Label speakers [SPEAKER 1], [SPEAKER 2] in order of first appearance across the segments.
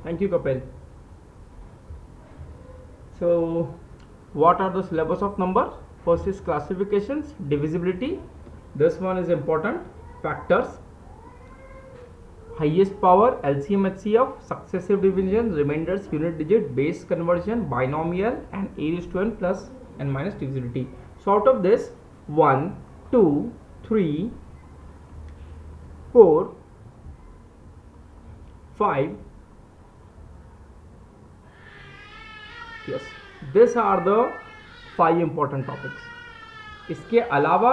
[SPEAKER 1] Thank you, Kapil. So, what are the syllabus of number? First is classifications, divisibility. This one is important. Factors, highest power, LCM, HCF, successive division, remainders, unit digit, base conversion, binomial, and a raised to n plus n minus divisibility. So, out of this, 1, 2, 3, 4, 5. Yes, these are the 5 important topics. इसके अलावा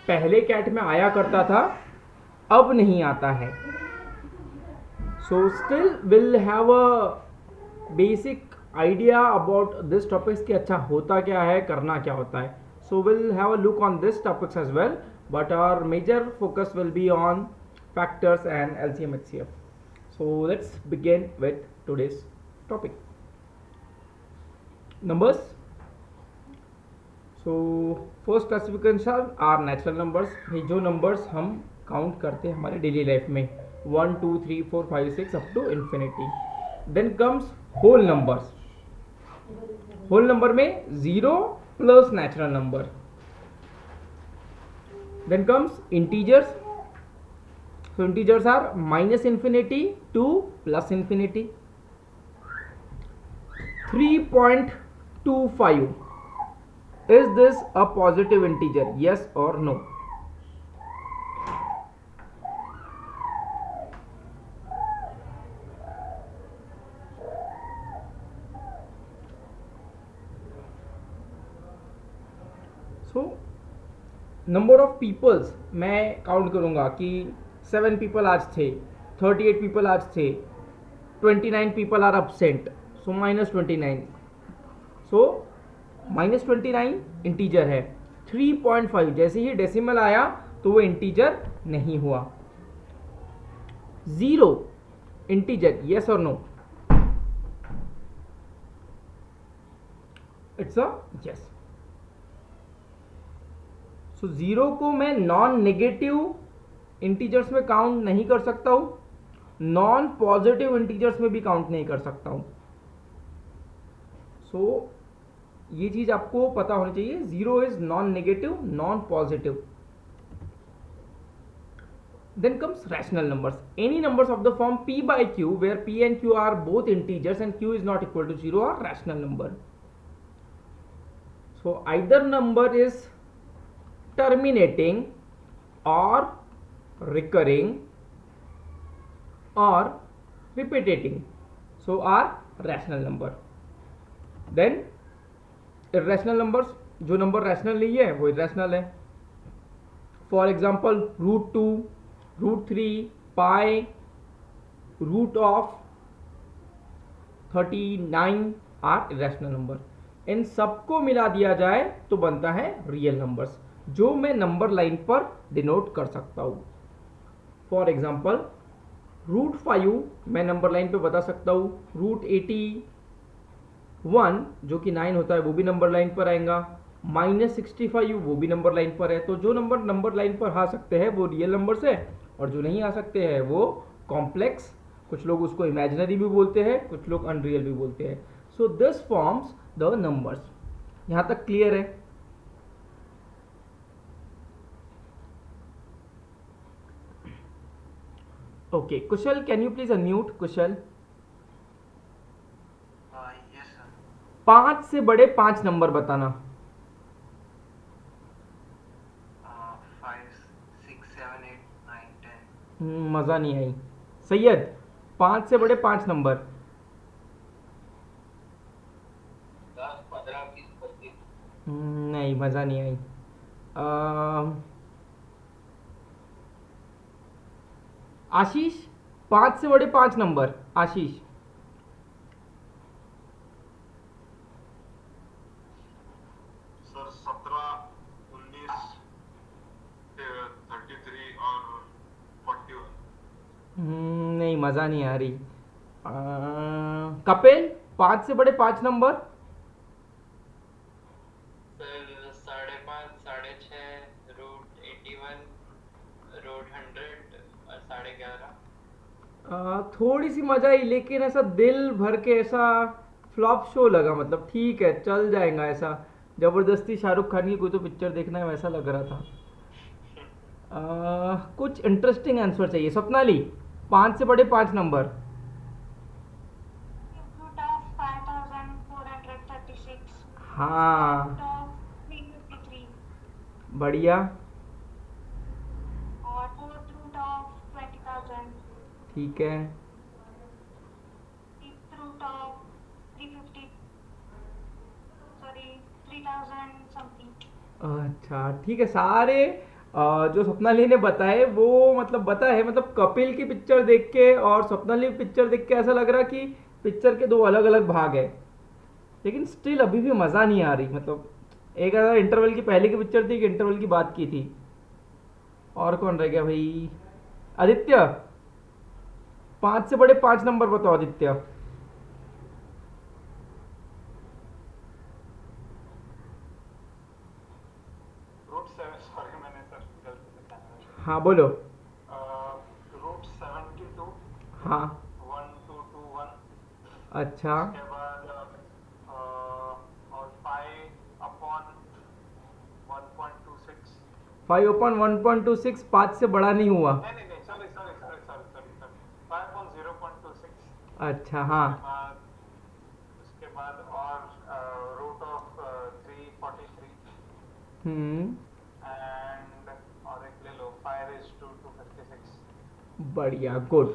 [SPEAKER 1] पहले cat में आया करता था, अब नहीं आता है. So still we'll have a basic idea about this topics कि अच्छा होता क्या है, करना क्या होता है. So we'll have a look on this topics as well, but our major focus will be on factors and LCM HCF. So let's begin with today's topic. Numbers. So first classification are natural numbers. ये जो numbers हम count करते हैं हमारे daily life में 1, 2, 3, 4, 5, 6 up to infinity. Then comes whole numbers. Whole number में 0 plus natural number. Then comes integers. So integers are minus infinity to plus infinity. 3.25. Is this a positive integer? Yes or no? So number of peoples मैं count करूंगा कि 7 people आज थे, 38 people आज थे, 29 people are absent, so minus 29. So minus 29 integer है. 3.5 जैसे ही decimal आया तो वो इंटीजर नहीं हुआ. 0 इंटीजर, यस और no? It's a yes. So 0 को मैं नॉन नेगेटिव इंटीजर्स में काउंट नहीं कर सकता हूं, नॉन पॉजिटिव इंटीजर्स में भी काउंट नहीं कर सकता हूं. सो ये चीज आपको पता होनी चाहिए. 0 is non negative, non positive. Then comes rational numbers. Any numbers of the form p by q where p and q are both integers and q is not equal to 0 are rational number. So either number is terminating or recurring or repeating, so are rational number. Then irrational numbers, जो number rational नहीं है वो irrational है. For example √2, √3, pi, root of 39 are irrational number. इन सबको मिला दिया जाए तो बनता है रियल नंबर्स, जो मैं नंबर लाइन पर डिनोट कर सकता हूं. फॉर एग्जाम्पल √5 मैं नंबर लाइन पे बता सकता हूं. √81 जो कि 9 होता है वो भी नंबर लाइन पर आएगा. -65 वो भी नंबर लाइन पर है. तो जो नंबर लाइन पर आ सकते हैं वो रियल नंबर्स है, और जो नहीं आ सकते हैं वो कॉम्प्लेक्स, कुछ लोग उसको इमेजिनरी भी बोलते हैं, कुछ लोग अनरियल भी बोलते हैं. So this forms the numbers. यहां तक क्लियर है? Okay, Kushal can you please unmute? Kushal. 5 से बड़े 5 नंबर बताना.
[SPEAKER 2] 5, 6, 7, 8, 9, 10.
[SPEAKER 1] मजा नहीं आई. सैयद, 5 से बड़े 5 नंबर.
[SPEAKER 2] 10, 15, 20, 25.
[SPEAKER 1] नहीं, मजा नहीं आई. आशीष, 5 से बड़े 5 नंबर. आशीष.
[SPEAKER 3] सर 17, 19, 33 और 41.
[SPEAKER 1] नहीं, मजा नहीं आ रही. कपिल, 5 से बड़े 5 नंबर.
[SPEAKER 2] सर 5.5, 6.5, √81, √100 और 11.5.
[SPEAKER 1] थोड़ी सी मजा आई, लेकिन ऐसा दिल भर के ऐसा फ्लॉप शो लगा, मतलब ठीक है चल जाएगा ऐसा, जबरदस्ती शाहरुख खान की कोई तो पिक्चर देखना है वैसा लग रहा था। कुछ इंटरेस्टिंग आंसर चाहिए स्वप्नाली। 5 से बड़े 5 नंबर।
[SPEAKER 4] root of 5436,
[SPEAKER 1] हाँ
[SPEAKER 4] root of 353,
[SPEAKER 1] बढ़िया।
[SPEAKER 4] और fourth root of 20,000,
[SPEAKER 1] ठीक है।
[SPEAKER 4] fifth root of 350, sorry 3,000 something.
[SPEAKER 1] अच्छा ठीक है, सारे जो स्वप्नाली ने बताए वो मतलब बता है, मतलब कपिल की पिक्चर देख के और स्वप्नाली की पिक्चर देख के ऐसा लग रहा कि पिक्चर के दो अलग अलग भाग है, लेकिन स्टिल अभी भी मज़ा नहीं आ रही। मतलब एक अगर इंटरवल की पहले की पिक्चर थी, एक इंटरवल की बात की थी। और कौन रह गया भाई? आदित्य। 5 से बड़े 5 नंबर बताओ आदित्य।
[SPEAKER 3] रूट 7, सॉरी मैंने सर गलती से चैनल।
[SPEAKER 1] हाँ बोलो।
[SPEAKER 3] रूट 72
[SPEAKER 1] हाँ
[SPEAKER 3] 1221,
[SPEAKER 1] अच्छा
[SPEAKER 3] उसके बाद और 5 अपॉन 1.26।
[SPEAKER 1] 5/1.26 5 से बड़ा नहीं हुआ।
[SPEAKER 3] नहीं नहीं नहीं, sorry sorry sorry sorry sorry sorry, 5 upon 0.26।
[SPEAKER 1] अच्छा हाँ
[SPEAKER 3] उसके बाद और रूट ऑफ 343
[SPEAKER 1] हम्म
[SPEAKER 3] एंड और एक ले लो 5 raised to 256।
[SPEAKER 1] बढ़िया गुड।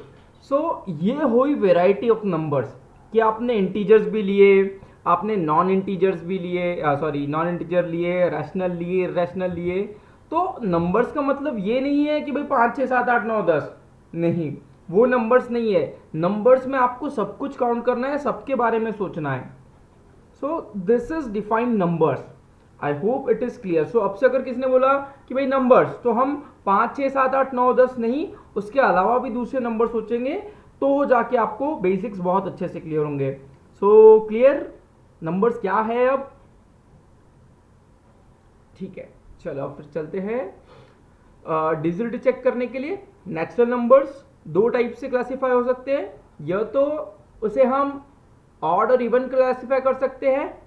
[SPEAKER 1] सो ये हुई वेराइटी ऑफ नंबर्स कि आपने इंटीजर्स भी लिए, आपने नॉन इंटीजर्स भी लिए, सॉरी नॉन इंटीजर लिए, रैशनल लिए, रैशनल लिए। तो नंबर्स का मतलब ये नहीं है कि भाई 5 6 7 8 9 10, नहीं वो नंबर्स नहीं है। नंबर्स में आपको सब कुछ काउंट करना है, सबके बारे में सोचना है। So this is defined numbers. I hope it is clear. So अब से अगर किसी ने बोला कि भाई नंबर्स, तो हम 5 6 7 8 9 10 नहीं, उसके अलावा भी दूसरे नंबर सोचेंगे, तो जाके आपको बेसिक्स बहुत अच्छे से क्लियर होंगे। सो क्लियर नंबर्स क्या है अब? ठीक है चलो अब फिर चलते हैं डिजिट चेक करने के लिए। नेचुरल नंबर्स दो टाइप से क्लासीफाई हो सकते हैं, या तो उसे हम ऑड और इवन क्लासीफाई कर सकते हैं,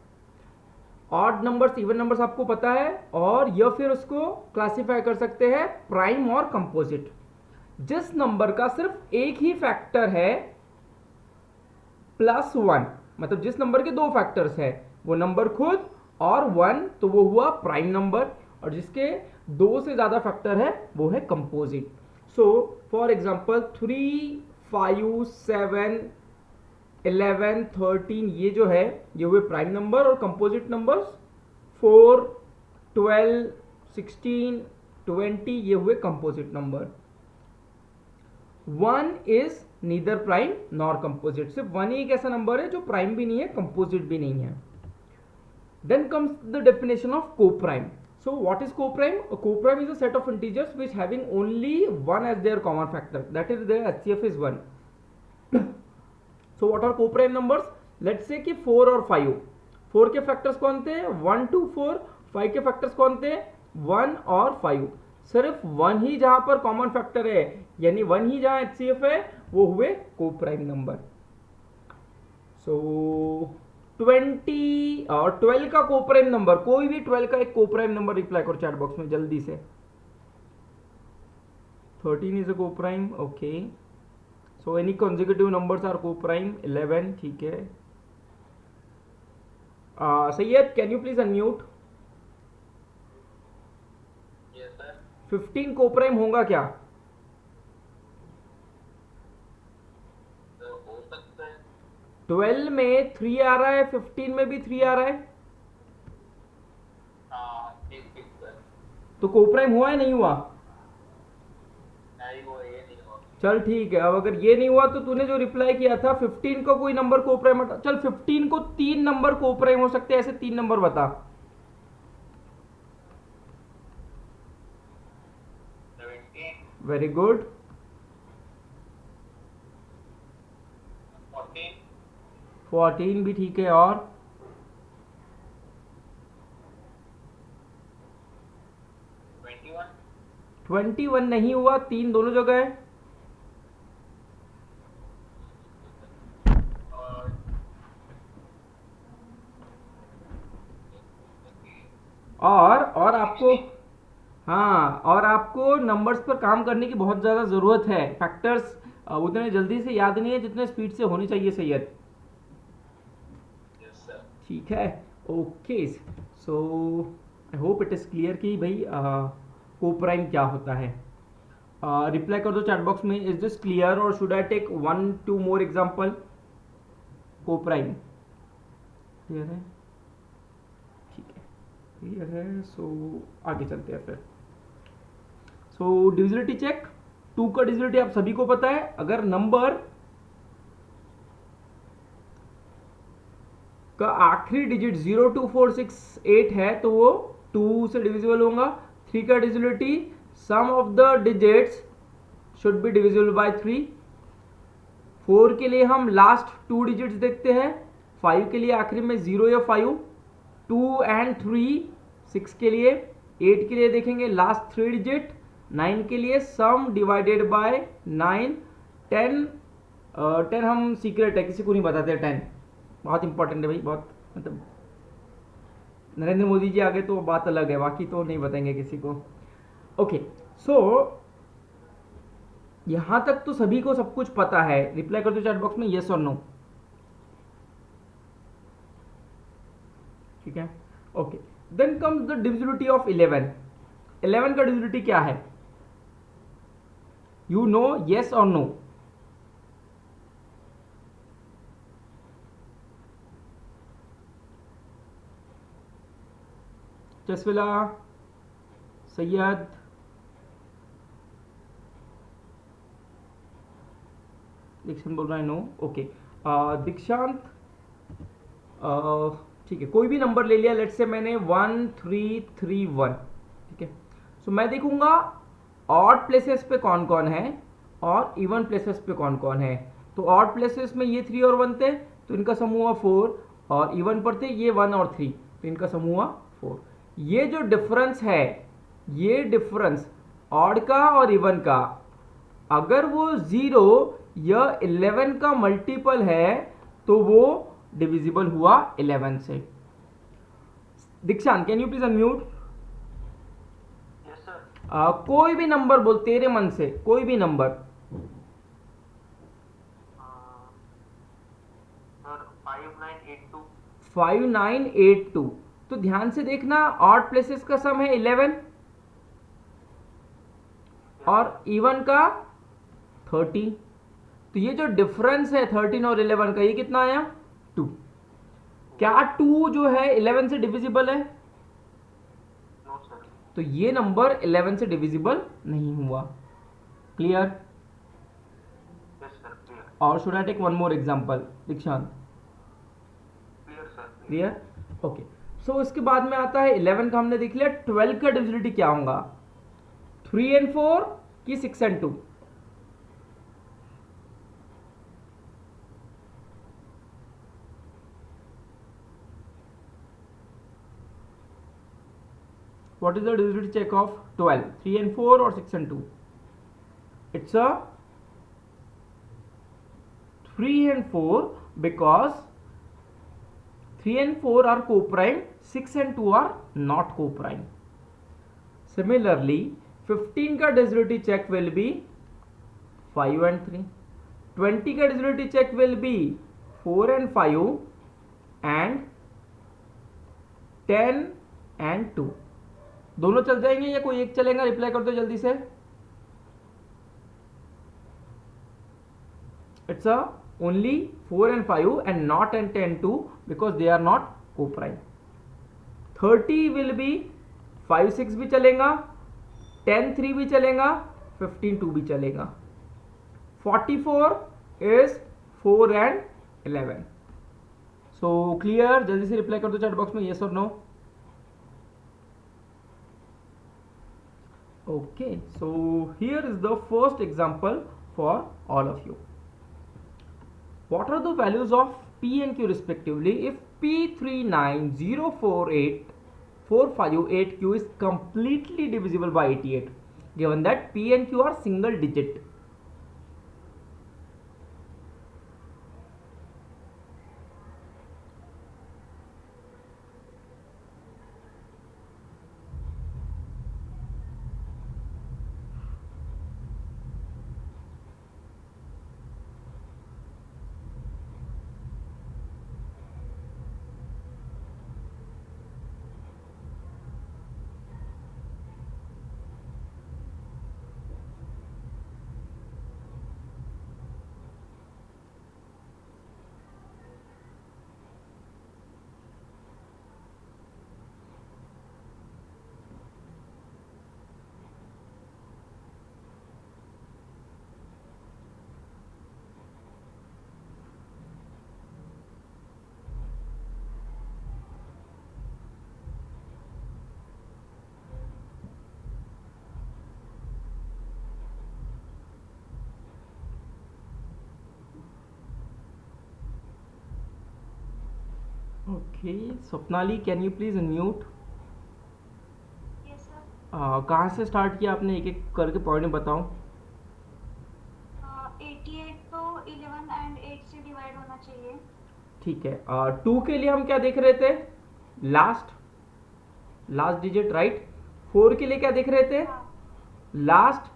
[SPEAKER 1] ऑड नंबर्स इवन नंबर्स आपको पता है, और या फिर उसको क्लासीफाई कर सकते हैं प्राइम और कंपोजिट। जिस नंबर का सिर्फ एक ही फैक्टर है +1, मतलब जिस नंबर के दो फैक्टर्स है, वो नंबर खुद और 1, तो वो हुआ प्राइम नंबर, और जिसके दो से ज्यादा फैक्टर है वो है कंपोजिट। सो फॉर एग्जांपल 3 5 7 11 13 ये जो है ये हुए प्राइम नंबर, और कंपोजिट नंबर्स 4 12 16 20 ये हुए composite number. 1 is neither prime nor composite. सिर्फ 1 ही एक ऐसा नंबर है जो प्राइम भी नहीं है कंपोजिट भी नहीं है। Then comes the definition of coprime. So what is coprime? A coprime is a set of integers which having only 1 as their common factor. That is their HCF is 1. So what are coprime numbers? Let's say कि 4 और 5, 4 के factors कौन थे? 1 2 4। 5 के factors कौन थे? 1 और 5। सिर्फ 1 ही जहां पर कॉमन फैक्टर है, यानी 1 ही जहां HCF है, वो हुए कोप्राइम नंबर। सो 20 और 12 का कोप्राइम नंबर, कोई भी 12 का एक कोप्राइम नंबर रिप्लाई करो चैट बॉक्स में जल्दी से। 13 is a coprime, okay. So any consecutive numbers are coprime. 11 ठीक है। Syed can you please unmute.
[SPEAKER 2] Yes sir.
[SPEAKER 1] 15 coprime होगा क्या?
[SPEAKER 2] तो हो सकता है।
[SPEAKER 1] 12 में 3 आ रहा है, 15 में भी 3 आ रहा है,
[SPEAKER 2] हाँ ठीक ठीक सर।
[SPEAKER 1] तो कोप्राइम हुआ है नहीं हुआ?
[SPEAKER 2] नहीं वो ये नहीं हुआ।
[SPEAKER 1] चल ठीक है। अब अगर ये नहीं हुआ तो तूने जो रिप्लाई किया था 15 का कोई नंबर कोप्राइम हटा, चल 15 को 3 नंबर कोप्राइम हो सकते हैं, ऐसे 3 नंबर बता।
[SPEAKER 2] 17,
[SPEAKER 1] वेरी गुड।
[SPEAKER 2] 14,
[SPEAKER 1] 14 भी ठीक है, और
[SPEAKER 2] 21,
[SPEAKER 1] 21 नहीं हुआ, 3 दोनों जगह है। और आपको, हाँ, और आपको नंबर्स पर काम करने की बहुत ज़्यादा ज़रूरत है। फैक्टर्स उतने जल्दी से याद नहीं है जितने स्पीड से होने चाहिए सैयद।
[SPEAKER 2] Yes, sir.
[SPEAKER 1] ठीक है, okay. So I hope it is clear कि भाई कोप्राइम क्या होता है। रिप्लाई कर दो चैट बॉक्स में, इज दिस क्लियर और should I take 1-2 more example. Coprime clear है? ठीक है, क्लियर है। सो आगे चलते हैं फिर। सो डिविजिबिलिटी चेक, 2 का डिविजिबिलिटी आप सभी को पता है। अगर नंबर का आखिरी डिजिट 0, 2, 4, 6, 8 है तो वो 2 से डिविजिबल होगा। 3 का divisibility, sum of the digits should be divisible by 3। 4 के लिए हम लास्ट 2 डिजिट्स देखते हैं। 5 के लिए आखिरी में 0 या 5। 2 एंड 3, 6 के लिए। 8 के लिए देखेंगे लास्ट 3 डिजिट। 9 के लिए सम डिवाइडेड बाय 9। 10 हम सीक्रेट है, किसी को नहीं बताते। 10 बहुत इंपॉर्टेंट है भाई, बहुत, मतलब नरेंद्र मोदी जी आगे तो बात अलग है, बाकी तो नहीं बताएंगे किसी को। ओके, सो यहां तक तो सभी को सब कुछ पता है। रिप्लाई कर दो चैट बॉक्स में येस और नो। ठीक है, okay. Then comes the divisibility of 11। 11 का डिविजिबिलिटी क्या है? यू नो, येस और नो? जसविला, सैयद, दीक्षांत बोल रहा है नो। ओके, दीक्षांत, ठीक है, कोई भी नंबर ले लिया। लेट्स से मैंने 1, 3, 3, 1। ठीक है, सो मैं देखूंगा ऑड प्लेसेस पे कौन कौन है और इवन प्लेसेस पे कौन कौन है। तो ऑड प्लेसेस में ये 3 और 1 थे तो इनका सम हुआ 4, और इवन पर थे ये 1 और 3 तो इनका सम हुआ 4। ये जो डिफरेंस है, ये डिफरेंस ऑड का और इवन का, अगर वो 0 या 11 का मल्टीपल है तो वो डिविजिबल हुआ 11 से। दीक्षांत, can you please unmute?
[SPEAKER 3] Yes, sir.
[SPEAKER 1] कोई भी नंबर बोल तेरे मन से, कोई भी नंबर।
[SPEAKER 3] Sir, 5982.
[SPEAKER 1] 5982। तो ध्यान से देखना, ऑड प्लेसेस का सम है 11 और इवन का 30। तो ये जो डिफरेंस है 13 और 11 का, ये कितना आया? 2। क्या 2 जो है 11 से डिविजिबल है?
[SPEAKER 3] No, sir.
[SPEAKER 1] तो ये नंबर 11 से डिविजिबल नहीं हुआ। क्लियर?
[SPEAKER 3] Yes, sir. Clear.
[SPEAKER 1] और should I take 1 more example Dikshant?
[SPEAKER 3] Clear, sir.
[SPEAKER 1] Clear, okay. So इसके बाद में आता है 11 का हमने देख लिया। 12 का डिविजिबिलिटी क्या होगा? 3 and 4 कि 6 and 2? What is the divisibility check of 12? 3 and 4 or 6 and 2? It's a 3 and 4 because 3 and 4 are co-prime, 6 and 2 are not co-prime. Similarly, 15 का divisibility check will be 5 and 3. 20 का divisibility check will be 4 and 5 and 10 and 2. दोनों चल जाएंगे या कोई एक चलेगा? Reply कर दो जल्दी से। It's a only 4 and 5 and not and 10 2 because they are not co-prime. 30 will be 5 6 भी चलेगा, 10 3 भी चलेगा, 15 2 भी चलेगा। 44 is 4 and 11. So clear? जल्दी से रिप्लाई कर दो चैट बॉक्स में yes और no. Okay, so here is the first example for all of you. What are the values of P and Q respectively if P39048458Q is completely divisible by 88, given that P and Q are single digit? Okay Swapnali, can you please unmute?
[SPEAKER 4] Yes sir.
[SPEAKER 1] कहाँ से start किया आपने, एक एक करके point में बताओ।
[SPEAKER 4] 88 तो 11 एंड 8 से डिवाइड होना चाहिए।
[SPEAKER 1] ठीक है, 2 के लिए हम क्या देख रहे थे? Last digit, right. 4 के लिए क्या देख रहे थे?
[SPEAKER 4] हाँ,
[SPEAKER 1] लास्ट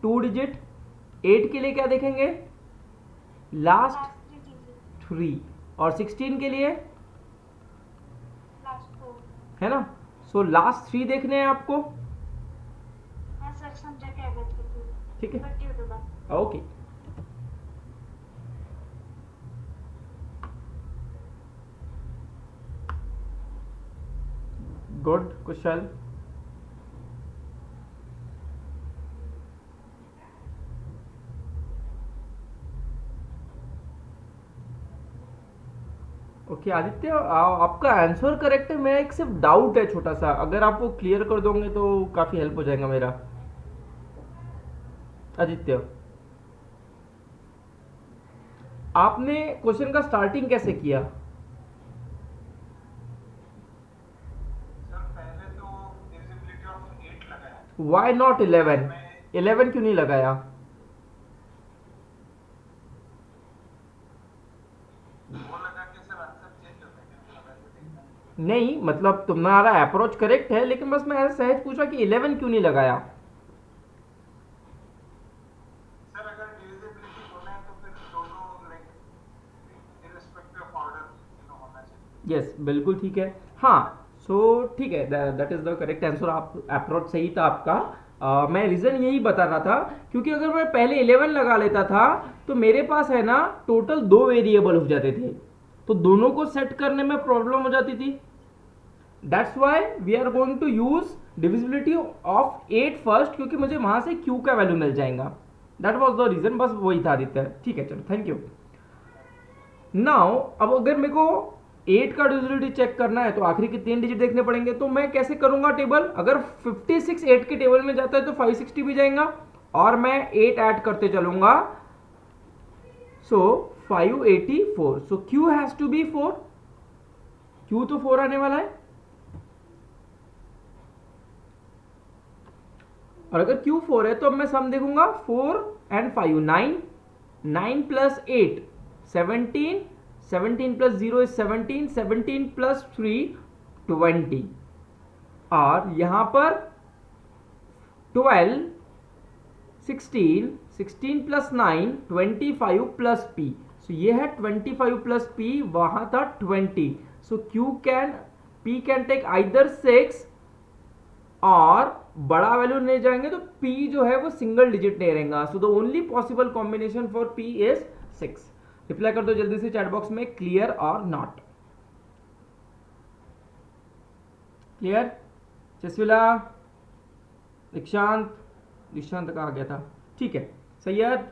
[SPEAKER 1] 2 डिजिट। 8 के लिए क्या देखेंगे? Last
[SPEAKER 4] last 3 digit,
[SPEAKER 1] 3। और 16 के लिए
[SPEAKER 4] लास्ट 4।
[SPEAKER 1] है ना। सो लास्ट 3 देखने हैं आपको,
[SPEAKER 4] हाँ सर, समझा क्या करते थे।
[SPEAKER 1] ठीक है,
[SPEAKER 4] बट ये होगा।
[SPEAKER 1] ओके। गुड कुशल। ओके आदित्य, आपका आंसर करेक्ट है। मेरा एक सिर्फ डाउट है छोटा सा, अगर आप वो क्लियर कर दोगे तो काफी हेल्प हो जाएगा मेरा। आदित्य, आपने क्वेश्चन का स्टार्टिंग कैसे किया?
[SPEAKER 3] सर पहले तो डिविजिबिलिटी ऑफ 8 लगाया,
[SPEAKER 1] वाई नॉट 11? 11 क्यों नहीं लगाया?
[SPEAKER 3] वो लगा के सर आंसर चेंज होता है क्या, वैसे देखना है।
[SPEAKER 1] नहीं मतलब तुम्हारा अप्रोच करेक्ट है, लेकिन बस मैं ऐसे सहज पूछा कि 11 क्यों नहीं लगाया।
[SPEAKER 3] सर अगर डिविजिबिलिटी होना है तो फिर दोनों लाइक इररिस्पेक्टिव ऑफ ऑर्डर होना चाहिए।
[SPEAKER 1] यस बिल्कुल ठीक है। हाँ सो ठीक है, that is the correct answer. आप अप्रोच सही था आपका। मैं रीज़न यही बता रहा था क्योंकि अगर मैं पहले 11 लगा लेता था तो मेरे पास है ना टोटल 2 वेरिएबल हो जाते थे, तो दोनों को सेट करने में प्रॉब्लम हो जाती थी। That's why we are going to use divisibility of 8 first, क्योंकि मुझे वहां से क्यू का वैल्यू मिल जाएगा। दैट वॉज द रीजन, बस वही था आदित्य। ठीक है चलो, थैंक यू। नाउ अब अगर मेरे को 8 का डिविजिबिलिटी चेक करना है तो आखिरी के 3 डिजिट देखने पड़ेंगे। तो मैं कैसे करूंगा टेबल? अगर 56 8 के टेबल में जाता है तो 560 भी जाएगा और मैं 8 ऐड करते चलूंगा। So 584। So Q has to be 4। Q तो 4 आने वाला है। और अगर Q 4 है तो अब मैं सम देखूंगा 4 and 5 9। 9 plus 8 17। 17 plus 0 is 17। 17 plus 3 20। और यहां पर 12 16। 16 प्लस 9 25 प्लस p। सो ये है 25 प्लस p, वहां था 20। सो p कैन टेक आइदर 6 और बड़ा वैल्यू नहीं जाएंगे तो p जो है वो सिंगल डिजिट नहीं रहेगा। So the only possible combination for p is 6। Reply कर दो जल्दी से चैट बॉक्स में, क्लियर और नॉट। क्लियर? जसविला, दीक्षांत का आ गया था। ठीक है सैयद,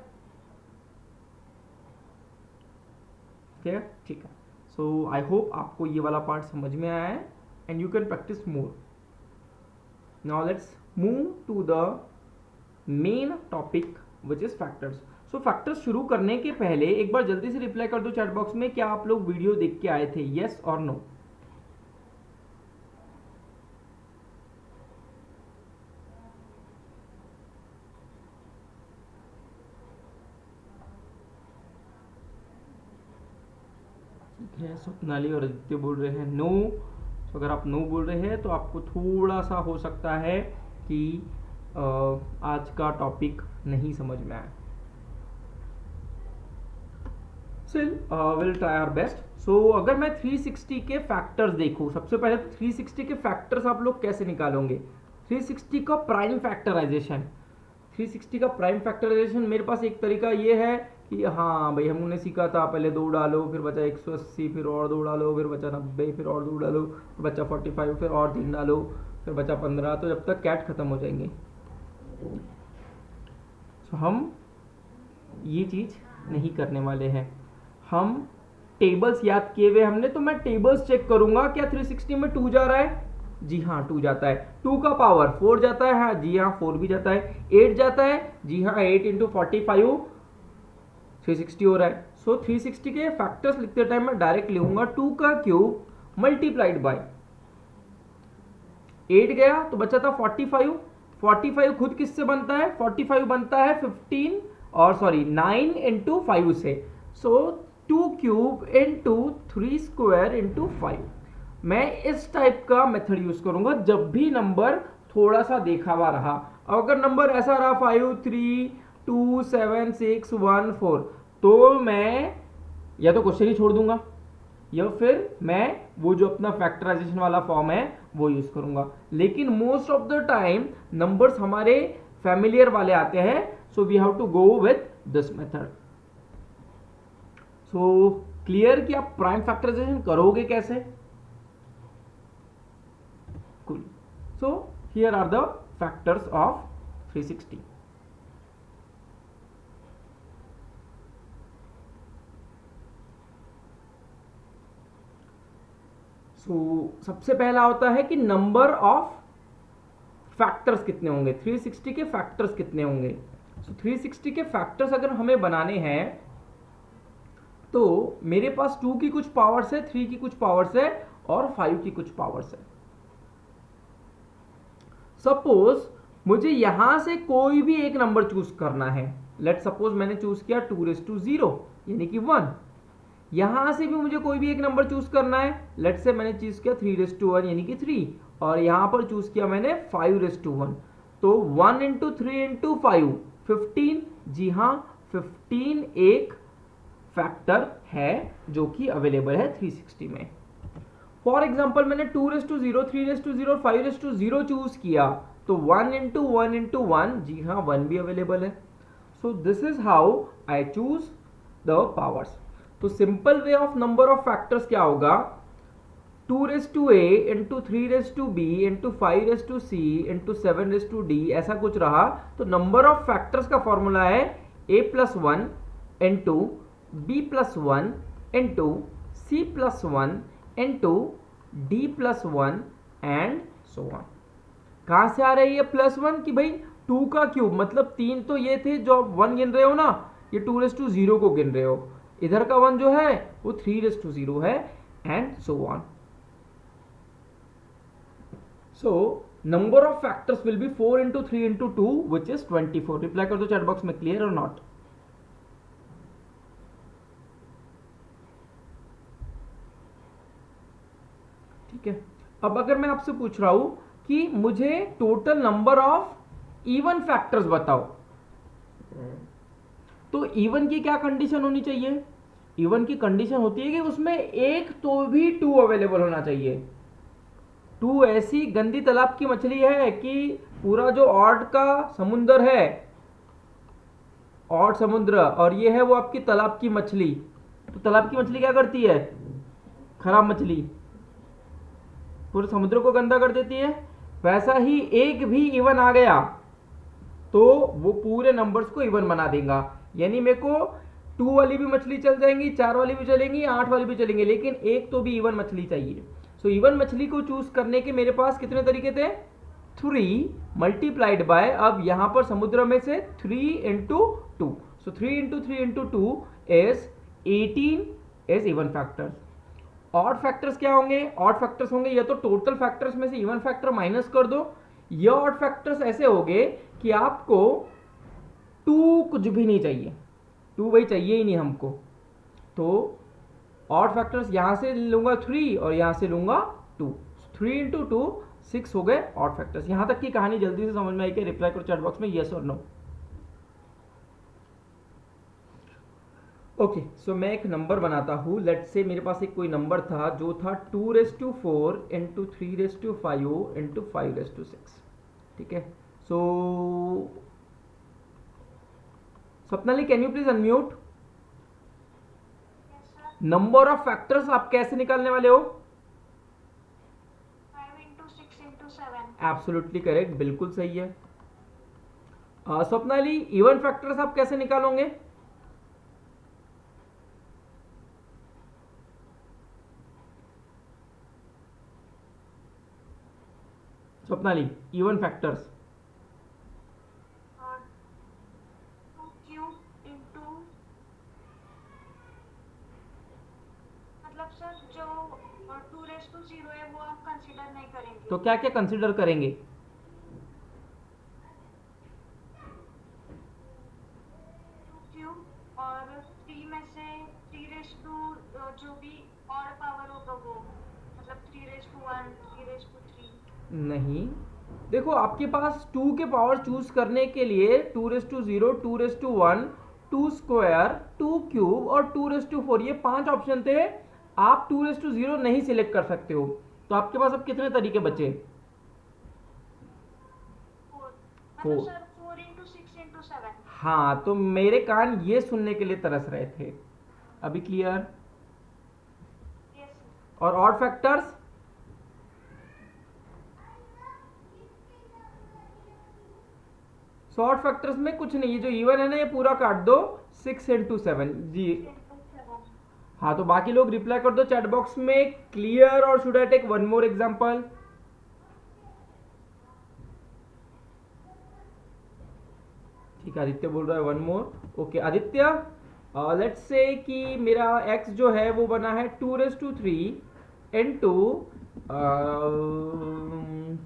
[SPEAKER 1] क्लियर? ठीक है। सो आई होप आपको ये वाला पार्ट समझ में आया है and you can practice more. Now let's move to the main topic which is factors. So factors शुरू करने के पहले एक बार जल्दी से रिप्लाई कर दो चैट बॉक्स में, क्या आप लोग वीडियो देख के आए थे? yes और no? ठीक है, स्वप्नाली और आदित्य बोल रहे हैं नो। तो अगर आप नो बोल रहे हैं तो आपको थोड़ा सा हो सकता है कि आज का टॉपिक नहीं समझ में आया। Still will try our best. So अगर मैं 360 के फैक्टर्स देखूं, सबसे पहले 360 के फैक्टर्स आप लोग कैसे निकालोगे? 360 का प्राइम फैक्टराइजेशन। 360 का प्राइम फैक्टराइजेशन मेरे पास एक तरीका ये है कि हाँ भाई हमने सीखा था, पहले 2 डालो, फिर बचा 180, फिर और 2 डालो, फिर बचा 90, फिर और 2 डालो, फिर बचा 45, फिर और 3 डालो, फिर बचा 15। तो जब तक कैट खत्म हो जाएंगे। तो हम ये चीज़ नहीं करने वाले हैं। हम टेबल्स याद किए हुए हमने, तो मैं टेबल्स चेक करूंगा क्या 360 में 2 जा रहा है? जी हाँ 2 जाता है। 2 का पावर 4 जाता है? हाँ जी हाँ 4 भी जाता है। 8 जाता है? जी हाँ 8 इंटू 45 360 हो रहा है। सो 360 के फैक्टर्स लिखते टाइम मैं डायरेक्ट लिखूंगा 2 का क्यूब मल्टीप्लाइड बाय 8 गया तो बचा था 45। 45 खुद किससे बनता है? 45 बनता है 15 और सॉरी 9 इंटू 5 से। सो 2 क्यूब इंटू 3 स्क्वायर इंटू 5। मैं इस टाइप का मेथड यूज करूंगा जब भी नंबर थोड़ा सा देखा हुआ रहा। अगर नंबर ऐसा रहा 5 3 2 7 6 1 4 तो मैं या तो क्वेश्चन ही छोड़ दूंगा या फिर मैं वो जो अपना फैक्टराइजेशन वाला फॉर्म है वो यूज करूंगा। लेकिन most of the time numbers हमारे फैमिलियर वाले आते हैं, so we have to go with this method. So clear कि आप प्राइम फैक्टराइजेशन करोगे कैसे? Cool. So here are the factors of 360। सबसे पहला होता है कि नंबर ऑफ फैक्टर्स कितने होंगे, 360 के फैक्टर्स कितने होंगे। 360 के फैक्टर्स अगर हमें बनाने हैं तो मेरे पास 2 की कुछ पावर्स है, 3 की कुछ पावर्स है और 5 की कुछ पावर्स है। सपोज मुझे यहां से कोई भी एक नंबर चूज करना है। लेट सपोज मैंने चूज किया 2⁻0 यानी कि 1। यहां से भी मुझे कोई भी एक नंबर चूज करना है। लेट से मैंने चूज किया 3⁻1 यानी कि 3 और यहां पर चूज किया मैंने 5⁻1। तो 1 इंटू 3 इंटू 5 15। जी हाँ, 15 एक फैक्टर है जो कि अवेलेबल है 360 में। फॉर एग्जाम्पल मैंने 2⁻0 3⁻0 5⁻0 चूज किया तो 1 इंटू 1 इंटू 1, जी हाँ 1 भी अवेलेबल है। So this is how I choose the powers. तो simple way of number of factors क्या होगा? 2⁻a into 3⁻b into 5⁻c into 7⁻d ऐसा कुछ रहा। तो नंबर ऑफ फैक्टर्स का फॉर्मूला है a+1 into b+1 into c+1 into d+1 and so on. कहां से आ रही है +1 कि भाई 2 का क्यूब मतलब 3 तो ये थे जो आप 1 गिन रहे हो ना, ये 2⁻0 को गिन रहे हो। इधर का 1 जो है वो 3⁻0 है and so on. So number of factors will be 4 into 3 into 2 which is 24। Reply कर दो चैट बॉक्स में, क्लियर और नॉट? ठीक है। अब अगर मैं आपसे पूछ रहा हूं कि मुझे total number of even factors बताओ, तो इवन की क्या कंडीशन होनी चाहिए? इवन की कंडीशन होती है कि उसमें एक तो भी 2 अवेलेबल होना चाहिए। 2 ऐसी गंदी तालाब की मछली है कि पूरा जो ऑड का समुंदर है, ऑड समुद्र, और ये है वो आपकी तालाब की मछली। तो तालाब की मछली क्या करती है? खराब मछली पूरे समुद्र को गंदा कर देती है। वैसा ही एक भी इवन आ गया तो वो पूरे नंबर्स को इवन बना देगा। यानी मेरे को 2 वाली भी मछली चल जाएंगी, 4 वाली भी चलेंगी, 8 वाली भी चलेंगी, लेकिन एक तो भी इवन मछली चाहिए। सो इवन मछली को चूज करने के मेरे पास कितने तरीके थे? 3 मल्टीप्लाइड बाय, अब यहां पर समुद्र में से 3 into 2। So 3 into 3 into 2 is 18 is even factors. Odd factors क्या होंगे? ऑड फैक्टर्स होंगे या तो टोटल फैक्टर्स में से इवन फैक्टर माइनस कर दो, या ऑड फैक्टर्स ऐसे होंगे कि आपको 2 कुछ भी नहीं चाहिए, 2 भाई चाहिए ही नहीं हमको। तो ऑड फैक्टर्स यहां से लूंगा 3 और यहां से लूंगा 2। 3 इंटू 2 6 हो गए ऑड फैक्टर्स। यहां तक की कहानी जल्दी से समझ में आई कि रिप्लाई करो चैट बॉक्स में येस और नो। ओके, सो मैं एक नंबर बनाता हूं। लेट्स से मेरे पास एक कोई नंबर था जो था 2⁻4 इंटू 3⁻5 इंटू 5⁻6। ठीक है। So Swapnali can you please unmute? Number of factors आप कैसे निकालने वाले हो?
[SPEAKER 4] 5 into 6 into 7.
[SPEAKER 1] एब्सोल्युटली करेक्ट, बिल्कुल सही है। स्वप्नाली इवन फैक्टर्स आप कैसे निकालोगे? Swapnali even factors
[SPEAKER 4] 2 cube into मतलब मतलब सर जो 2 है वो हम कंसीडर नहीं करेंगे।
[SPEAKER 1] तो क्या क्या कंसिडर करेंगे?
[SPEAKER 4] 2 और 3 में से 3 जो भी और पावर होगा वो, मतलब 3:1, 3:3।
[SPEAKER 1] नहीं, देखो आपके पास 2 के पावर चूज करने के लिए 2:0, 2:1, 2 स्क्वायर, 2 क्यूब और 2:4 ये 5 ऑप्शन थे। आप 2:0 नहीं सिलेक्ट कर सकते हो, तो आपके पास अब कितने तरीके बचे?
[SPEAKER 4] 4
[SPEAKER 1] Four.
[SPEAKER 4] मतलब सर 4 × 6 × 7।
[SPEAKER 1] हाँ, तो मेरे कान ये सुनने के लिए तरस रहे थे। अभी क्लियर?
[SPEAKER 4] यस
[SPEAKER 1] और ऑड फैक्टर्स? ऑड फैक्टर्स में कुछ नहीं, ये जो इवन है ना ये पूरा काट दो, 6 × 7 जी।
[SPEAKER 4] 7।
[SPEAKER 1] हाँ, तो बाकी लोग रिप्लाई कर दो चैट बॉक्स में क्लियर, और should I take one more example? ठीक है, आदित्य बोल रहा है one more. Okay Aditya, let's say कि मेरा x जो है वो बना है 2:3 इंटू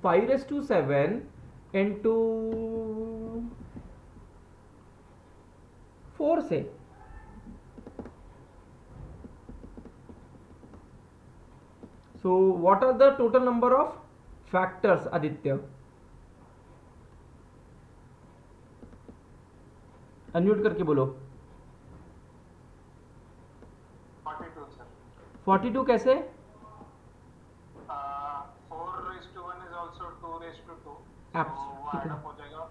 [SPEAKER 1] 5:7 इंटू 4 से। So what are the total number of factors, Aditya? Unmute करके बोलो।
[SPEAKER 3] 42 सर।
[SPEAKER 1] 42 कैसे?
[SPEAKER 3] 4:1 is also 2:2,
[SPEAKER 1] Abs-
[SPEAKER 3] so वो
[SPEAKER 1] ठीक है।
[SPEAKER 3] add up हो जाएगा।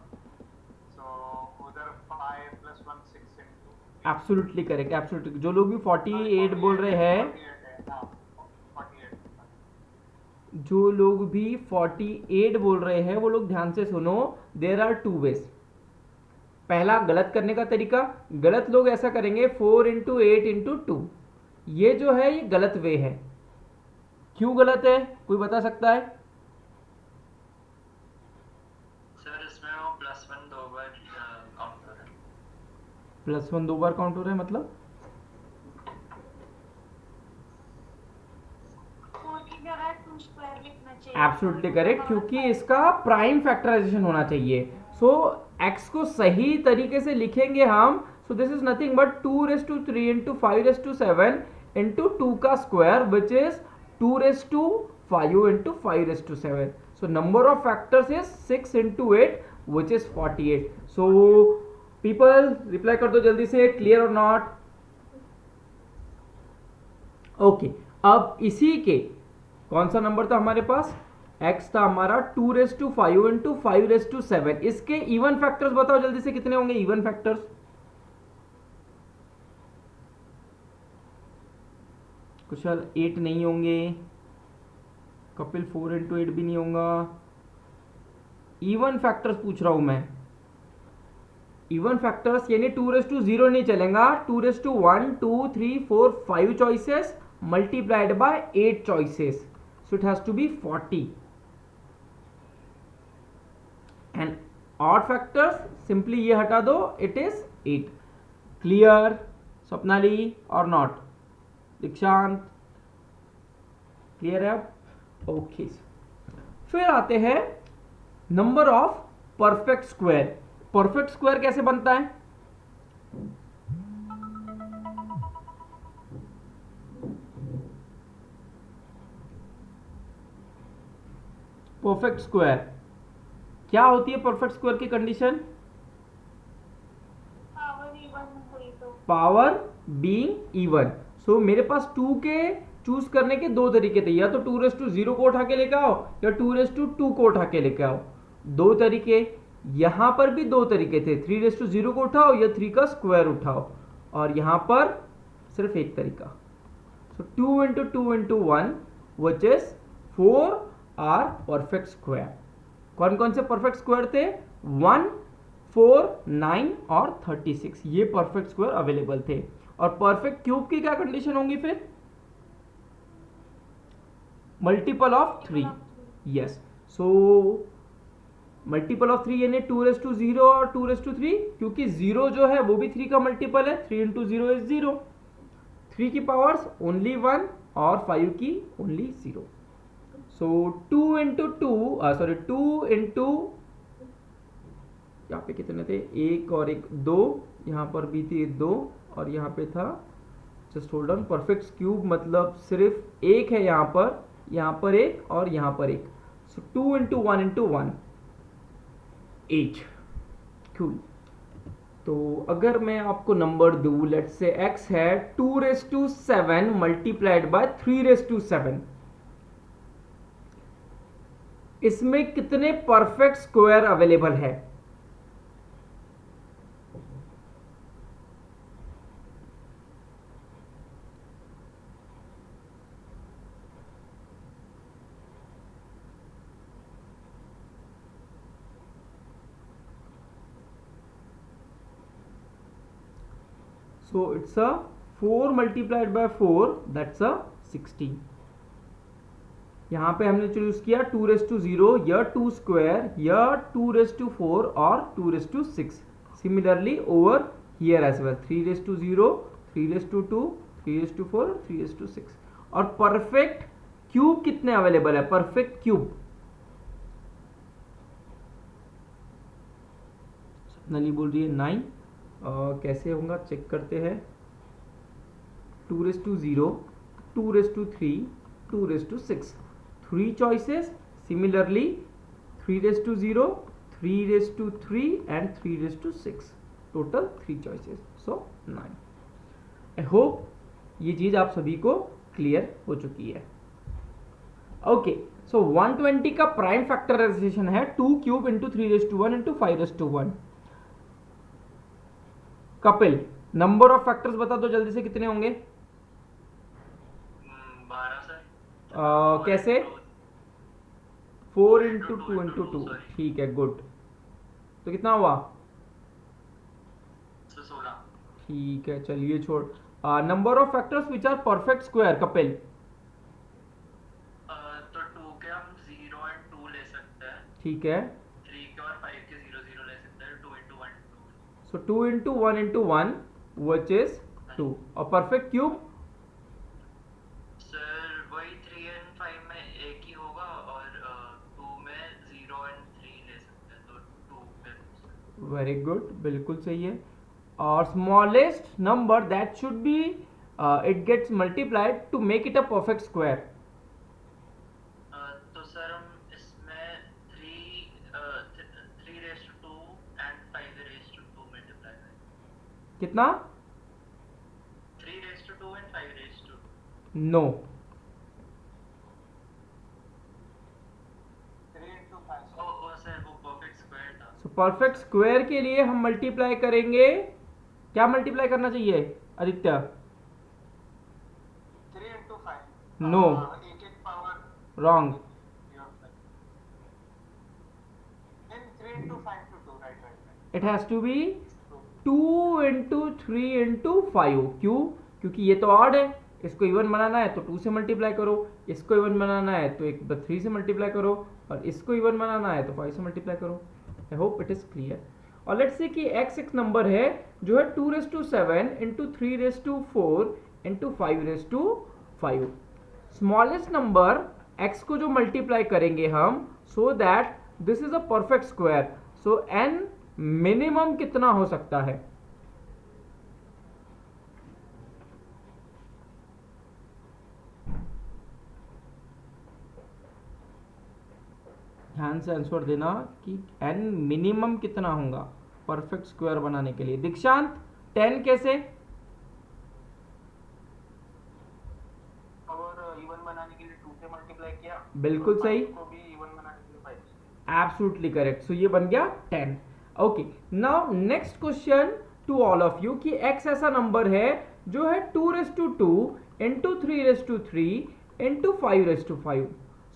[SPEAKER 3] So उधर 5 + 1 6 into
[SPEAKER 1] एब्सोल्युटली करेक्ट, एब्सोल्युटली। जो लोग भी 48 बोल रहे हैं,
[SPEAKER 3] 48 है, हाँ, 48।
[SPEAKER 1] जो लोग भी 48 बोल रहे हैं वो लोग ध्यान से सुनो। There are 2 ways. पहला गलत करने का तरीका, गलत लोग ऐसा करेंगे 4 × 8 × 2। ये जो है ये गलत वे है। क्यों गलत है, कोई बता सकता है?
[SPEAKER 2] सर इसमें वो +1 2 बार काउंट हो रहा है।
[SPEAKER 1] +1 2 बार काउंट हो रहा है मतलब?
[SPEAKER 4] 4 की जगह 2 स्क्वायर लिखना चाहिए।
[SPEAKER 1] एब्सोल्युटली करेक्ट, क्योंकि इसका प्राइम फैक्टराइजेशन होना चाहिए। सो x को सही तरीके से लिखेंगे हम। सो this is nothing but 2:3 into 5:7 into 2 का square which is 2:5 into 5:7। So number of factors is 6 × 8 which is 48। So people reply कर दो जल्दी से, क्लियर और नॉट? ओके, अब इसी के कौन सा नंबर था हमारे पास? x था हमारा 2:5 इंटू 5:7। इसके इवन फैक्टर्स बताओ जल्दी से, कितने होंगे इवन फैक्टर्स? कुशल 8 नहीं होंगे, कपिल 4 × 8 भी नहीं होगा। इवन फैक्टर्स पूछ रहा हूं मैं। इवन फैक्टर्स यानी 2:0 नहीं चलेगा। 2:1 2 3 4 5 choices multiplied by 8 choices, so it has to be 40। And odd factors simply ये हटा दो, इट इज 8। क्लियर स्वप्नाली और नॉट? दीक्षांत क्लियर है अब? ओके, फिर आते हैं number of perfect square. Perfect square कैसे बनता है? परफेक्ट स्क्वायर क्या होती है? परफेक्ट स्क्वायर की कंडीशन,
[SPEAKER 4] पावर इवन हुई तो।
[SPEAKER 1] Power being even. सो मेरे पास 2 के चूज करने के दो तरीके थे, या तो 2:0 को उठा के लेके आओ या 2:2 को उठा के लेके आओ। दो तरीके, यहां पर भी दो तरीके थे, 3:0 को उठाओ या 3 का स्क्वायर उठाओ, और यहां पर सिर्फ एक तरीका। So 2 × 2 × 1 which is 4 are perfect square. कौन कौन से परफेक्ट स्क्वायर थे? 1 4 9 और 36 ये परफेक्ट स्क्वायर अवेलेबल थे। और परफेक्ट क्यूब की क्या कंडीशन होंगी फिर? Multiple of 3। Yes, so multiple of 3 यानी 2:0 और 2:3, क्योंकि 0 जो है वो भी 3 का मल्टीपल है। 3 × 0 इज 0। 3 की पावर्स ओनली 1 और 5 की ओनली 0. सो 2 इंटू 2 इंटू, यहाँ पे कितने थे, एक और एक 2, यहाँ पर भी थी 2 और यहाँ पे था, just hold on, perfect cube मतलब सिर्फ एक है यहाँ पर एक और यहाँ पर एक. सो 2 इंटू 1 इंटू 1 8. कूल. तो अगर मैं आपको नंबर दूं, लेट्स से x है 2�7 मल्टीप्लाइड बाय 3�7, इसमें कितने परफेक्ट स्क्वायर अवेलेबल है? So it's a 4 multiplied by 4, that's a 16. यहाँ पे हमने चूज किया 2�0, या 2 स्क्वायर, या 2⁴ और 2�6. Similarly over here as well 3�0, 3�2, 3⁴, 3�6. और परफेक्ट क्यूब कितने अवेलेबल है? परफेक्ट क्यूब सपनाली बोल रही है 9. कैसे होगा चेक करते हैं. 2�0, 2�3, 2�6, 3 choices. Similarly 3�0, 3�3 and 3�6, total 3 choices, so 9. I hope ये चीज आप सभी को क्लियर हो चुकी है. ओके, सो 120 का प्राइम फैक्टराइजेशन है 2 cube into 3�1 into 5�1. Kapil, number of factors बता दो जल्दी से, कितने होंगे?
[SPEAKER 2] 12 सर.
[SPEAKER 1] कैसे? 4 इंटू 2 इंटू 2. ठीक है, गुड. तो कितना हुआ?
[SPEAKER 2] 16.
[SPEAKER 1] ठीक है, चलिए छोड़. Number of factors which are perfect square, Kapil.
[SPEAKER 2] तो 2 के हम 0 और 2 ले सकते हैं.
[SPEAKER 1] ठीक है.
[SPEAKER 2] 3 के और 5 के 0 0 ले सकते हैं. 2 into 1 2.
[SPEAKER 1] So 2 into 1 into 1 which is 2. और परफेक्ट क्यूब?
[SPEAKER 2] सर वही 3 एंड 5 में एक ही होगा और 2 में 0 एंड 3 ले सकते हैं, तो 2 पे.
[SPEAKER 1] वेरी गुड, बिल्कुल सही है. और smallest number that should be it gets multiplied to make it a perfect square.
[SPEAKER 2] तो सर हम इसमें 3�2 एंड 5�2 मल्टीप्लाई करें.
[SPEAKER 1] कितना?
[SPEAKER 2] 3�2 and 5�2.
[SPEAKER 1] No.
[SPEAKER 3] 3 into 5.
[SPEAKER 2] Oh sir वो परफेक्ट स्क्वायर था.
[SPEAKER 1] सो परफेक्ट स्क्वायर के लिए हम मल्टीप्लाई करेंगे, क्या मल्टीप्लाई करना चाहिए आदित्य?
[SPEAKER 3] 3 into 5.
[SPEAKER 1] No.
[SPEAKER 3] एक एक power.
[SPEAKER 1] Wrong.
[SPEAKER 3] Then 3 into 5 to 2, right.
[SPEAKER 1] It has to be 2 into 3 into 5. क्यों? क्योंकि ये तो ऑड है, इसको इवन बनाना है तो 2 से मल्टीप्लाई करो, इसको इवन बनाना है तो एक 3 से मल्टीप्लाई करो, और इसको इवन बनाना है तो 5 से मल्टीप्लाई करो. आई होप इट इज क्लियर. और लेट्स से कि x एक नंबर है जो है 2�7 into 3⁴ into 5⁵. Smallest number x को जो मल्टीप्लाई करेंगे हम, so that this is a perfect square. So n minimum कितना हो सकता है? ध्यान से आंसर देना कि n मिनिमम कितना होगा परफेक्ट स्क्वायर बनाने के लिए. दीक्षांत, 10 कैसे?
[SPEAKER 3] और इवन बनाने के लिए 2 से मल्टीप्लाई किया.
[SPEAKER 1] बिल्कुल
[SPEAKER 3] और
[SPEAKER 1] सही.
[SPEAKER 3] 5 को भी इवन बनाने के लिए 5 से.
[SPEAKER 1] Absolutely correct. सो ये बन गया 10. Okay, now next question to all of you कि x ऐसा नंबर है जो है 2�2 into 3�3 into 5⁵.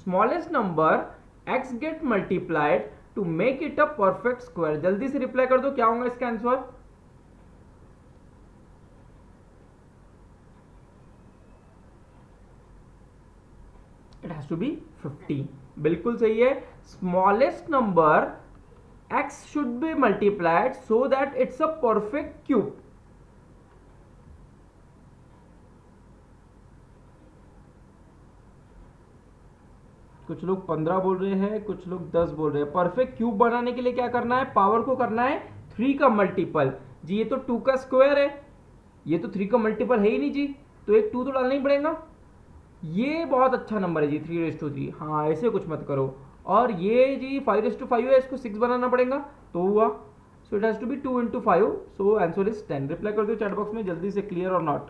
[SPEAKER 1] Smallest number x get multiplied to make it a perfect square. जल्दी से रिप्लाई कर दो, क्या होगा इसका answer? It has to be 50. बिल्कुल सही है. Smallest number x should be multiplied so that it's a perfect cube. कुछ लोग 15 बोल रहे हैं, कुछ लोग 10 बोल रहे हैं। परफेक्ट क्यूब बनाने के लिए क्या करना है, पावर को करना है 3 का मल्टीपल। जी ये तो 2 का स्क्वायर है, ये तो 3 का मल्टीपल है ही नहीं जी, तो एक 2 तो डालना ही पड़ेगा। ये बहुत अच्छा नंबर है जी 3/3। हाँ ऐसे कुछ मत करो। और ये जी 5/5 है, इसको 6 बनाना पड़ेगा तो हुआ। So it has to be 2 into 5, so answer is 10। Reply कर दो चैट बॉक्स में जल्दी से, क्लियर और not.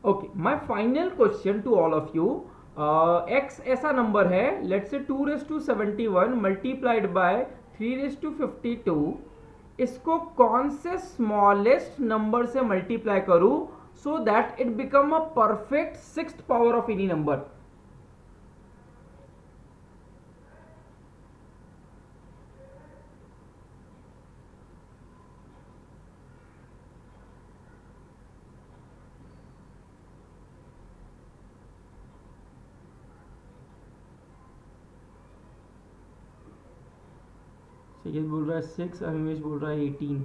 [SPEAKER 1] Okay, my final question to all of you, x ऐसा नंबर है, लेट्स से 2/71 मल्टीप्लाइड बाय 3/52, इसको कौन से स्मॉलेस्ट नंबर से मल्टीप्लाई करूं so that it become a perfect sixth power of any number. Syed बोल रहा है 6, अमीमेश बोल रहा है 18।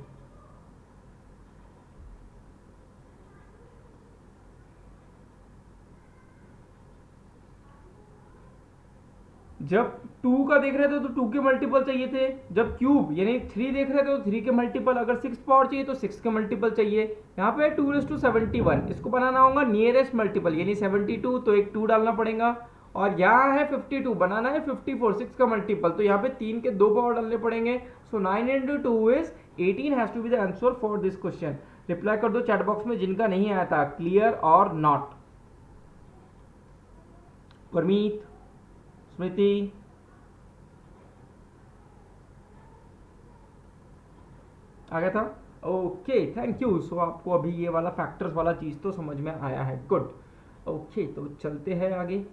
[SPEAKER 1] जब 2 का देख रहे थे तो 2 के मल्टीपल चाहिए थे, जब क्यूब यानी 3 देख रहे थे तो 3 के मल्टीपल, अगर 6 पावर चाहिए तो 6 के मल्टीपल चाहिए। यहाँ पे 2/71, इसको बनाना होगा नियरेस्ट मल्टीपल यानी 72, तो एक 2 डालना पड़ेगा। और यहाँ है 52, बनाना है 54, 6 का मल्टीपल, तो यहाँ पे 3 के 2 पावर डालने पड़ेंगे। So 9 into 2 is 18 has to be the answer for this question. Reply कर दो चैट बॉक्स में जिनका नहीं आया था, क्लियर और नॉट। परमीत, स्मृति, आ गया था, ओके थैंक यू। सो आपको अभी ये वाला फैक्टर्स वाला चीज तो समझ में आया है, गुड। ओके तो चलते हैं आगे।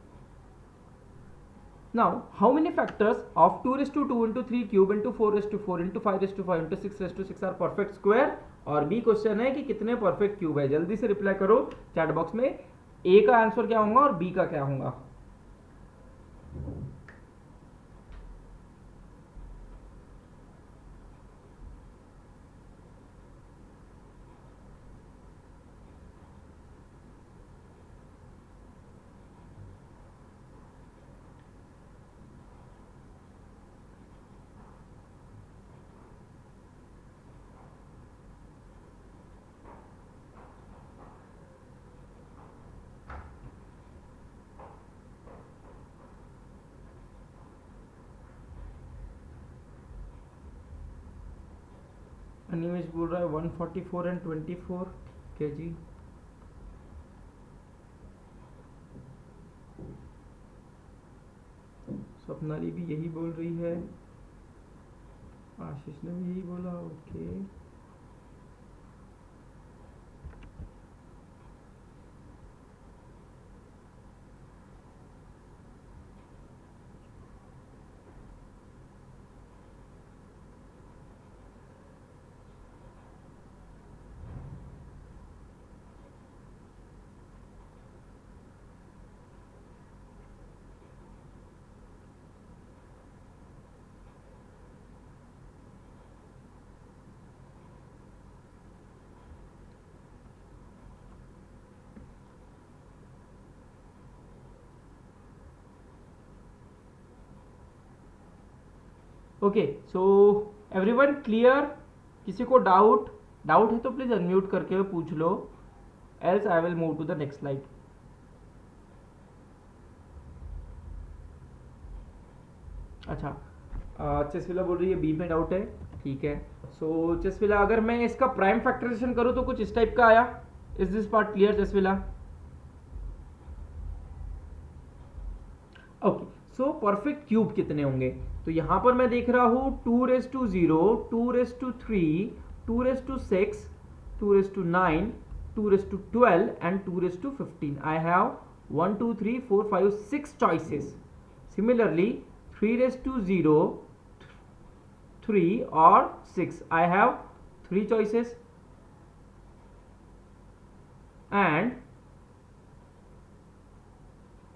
[SPEAKER 1] Now how many factors of 2/2 into 3 cube into 4/4 into 5/5 into 6/6 are perfect square. और बी क्वेश्चन है कि कितने परफेक्ट क्यूब है, जल्दी से रिप्लाई करो चैट बॉक्स में, ए का आंसर क्या होगा और बी का क्या होगा। अनिमेश बोल रहा है 144 and 24 kg। स्वप्नाली भी यही बोल रही है, आशीष ने भी यही बोला, okay. Okay so everyone clear, किसी को डाउट है तो प्लीज अनम्यूट करके पूछ लो, else I will move to the next slide. अच्छा चेसविला बोल रही है बी में डाउट है, ठीक है। सो चेसविला अगर मैं इसका प्राइम फैक्टराइजेशन करूं तो कुछ इस टाइप का आया, इज दिस पार्ट क्लियर चेसविला? ओके सो परफेक्ट क्यूब कितने होंगे, तो यहां पर मैं देख रहा हूं 2/0, 2/3, 2/6, 2/9, 2/12 and 2/15. I have 1 2 3 4 5 6 choices. Similarly 3/0, 3 or 6, I have 3 choices, and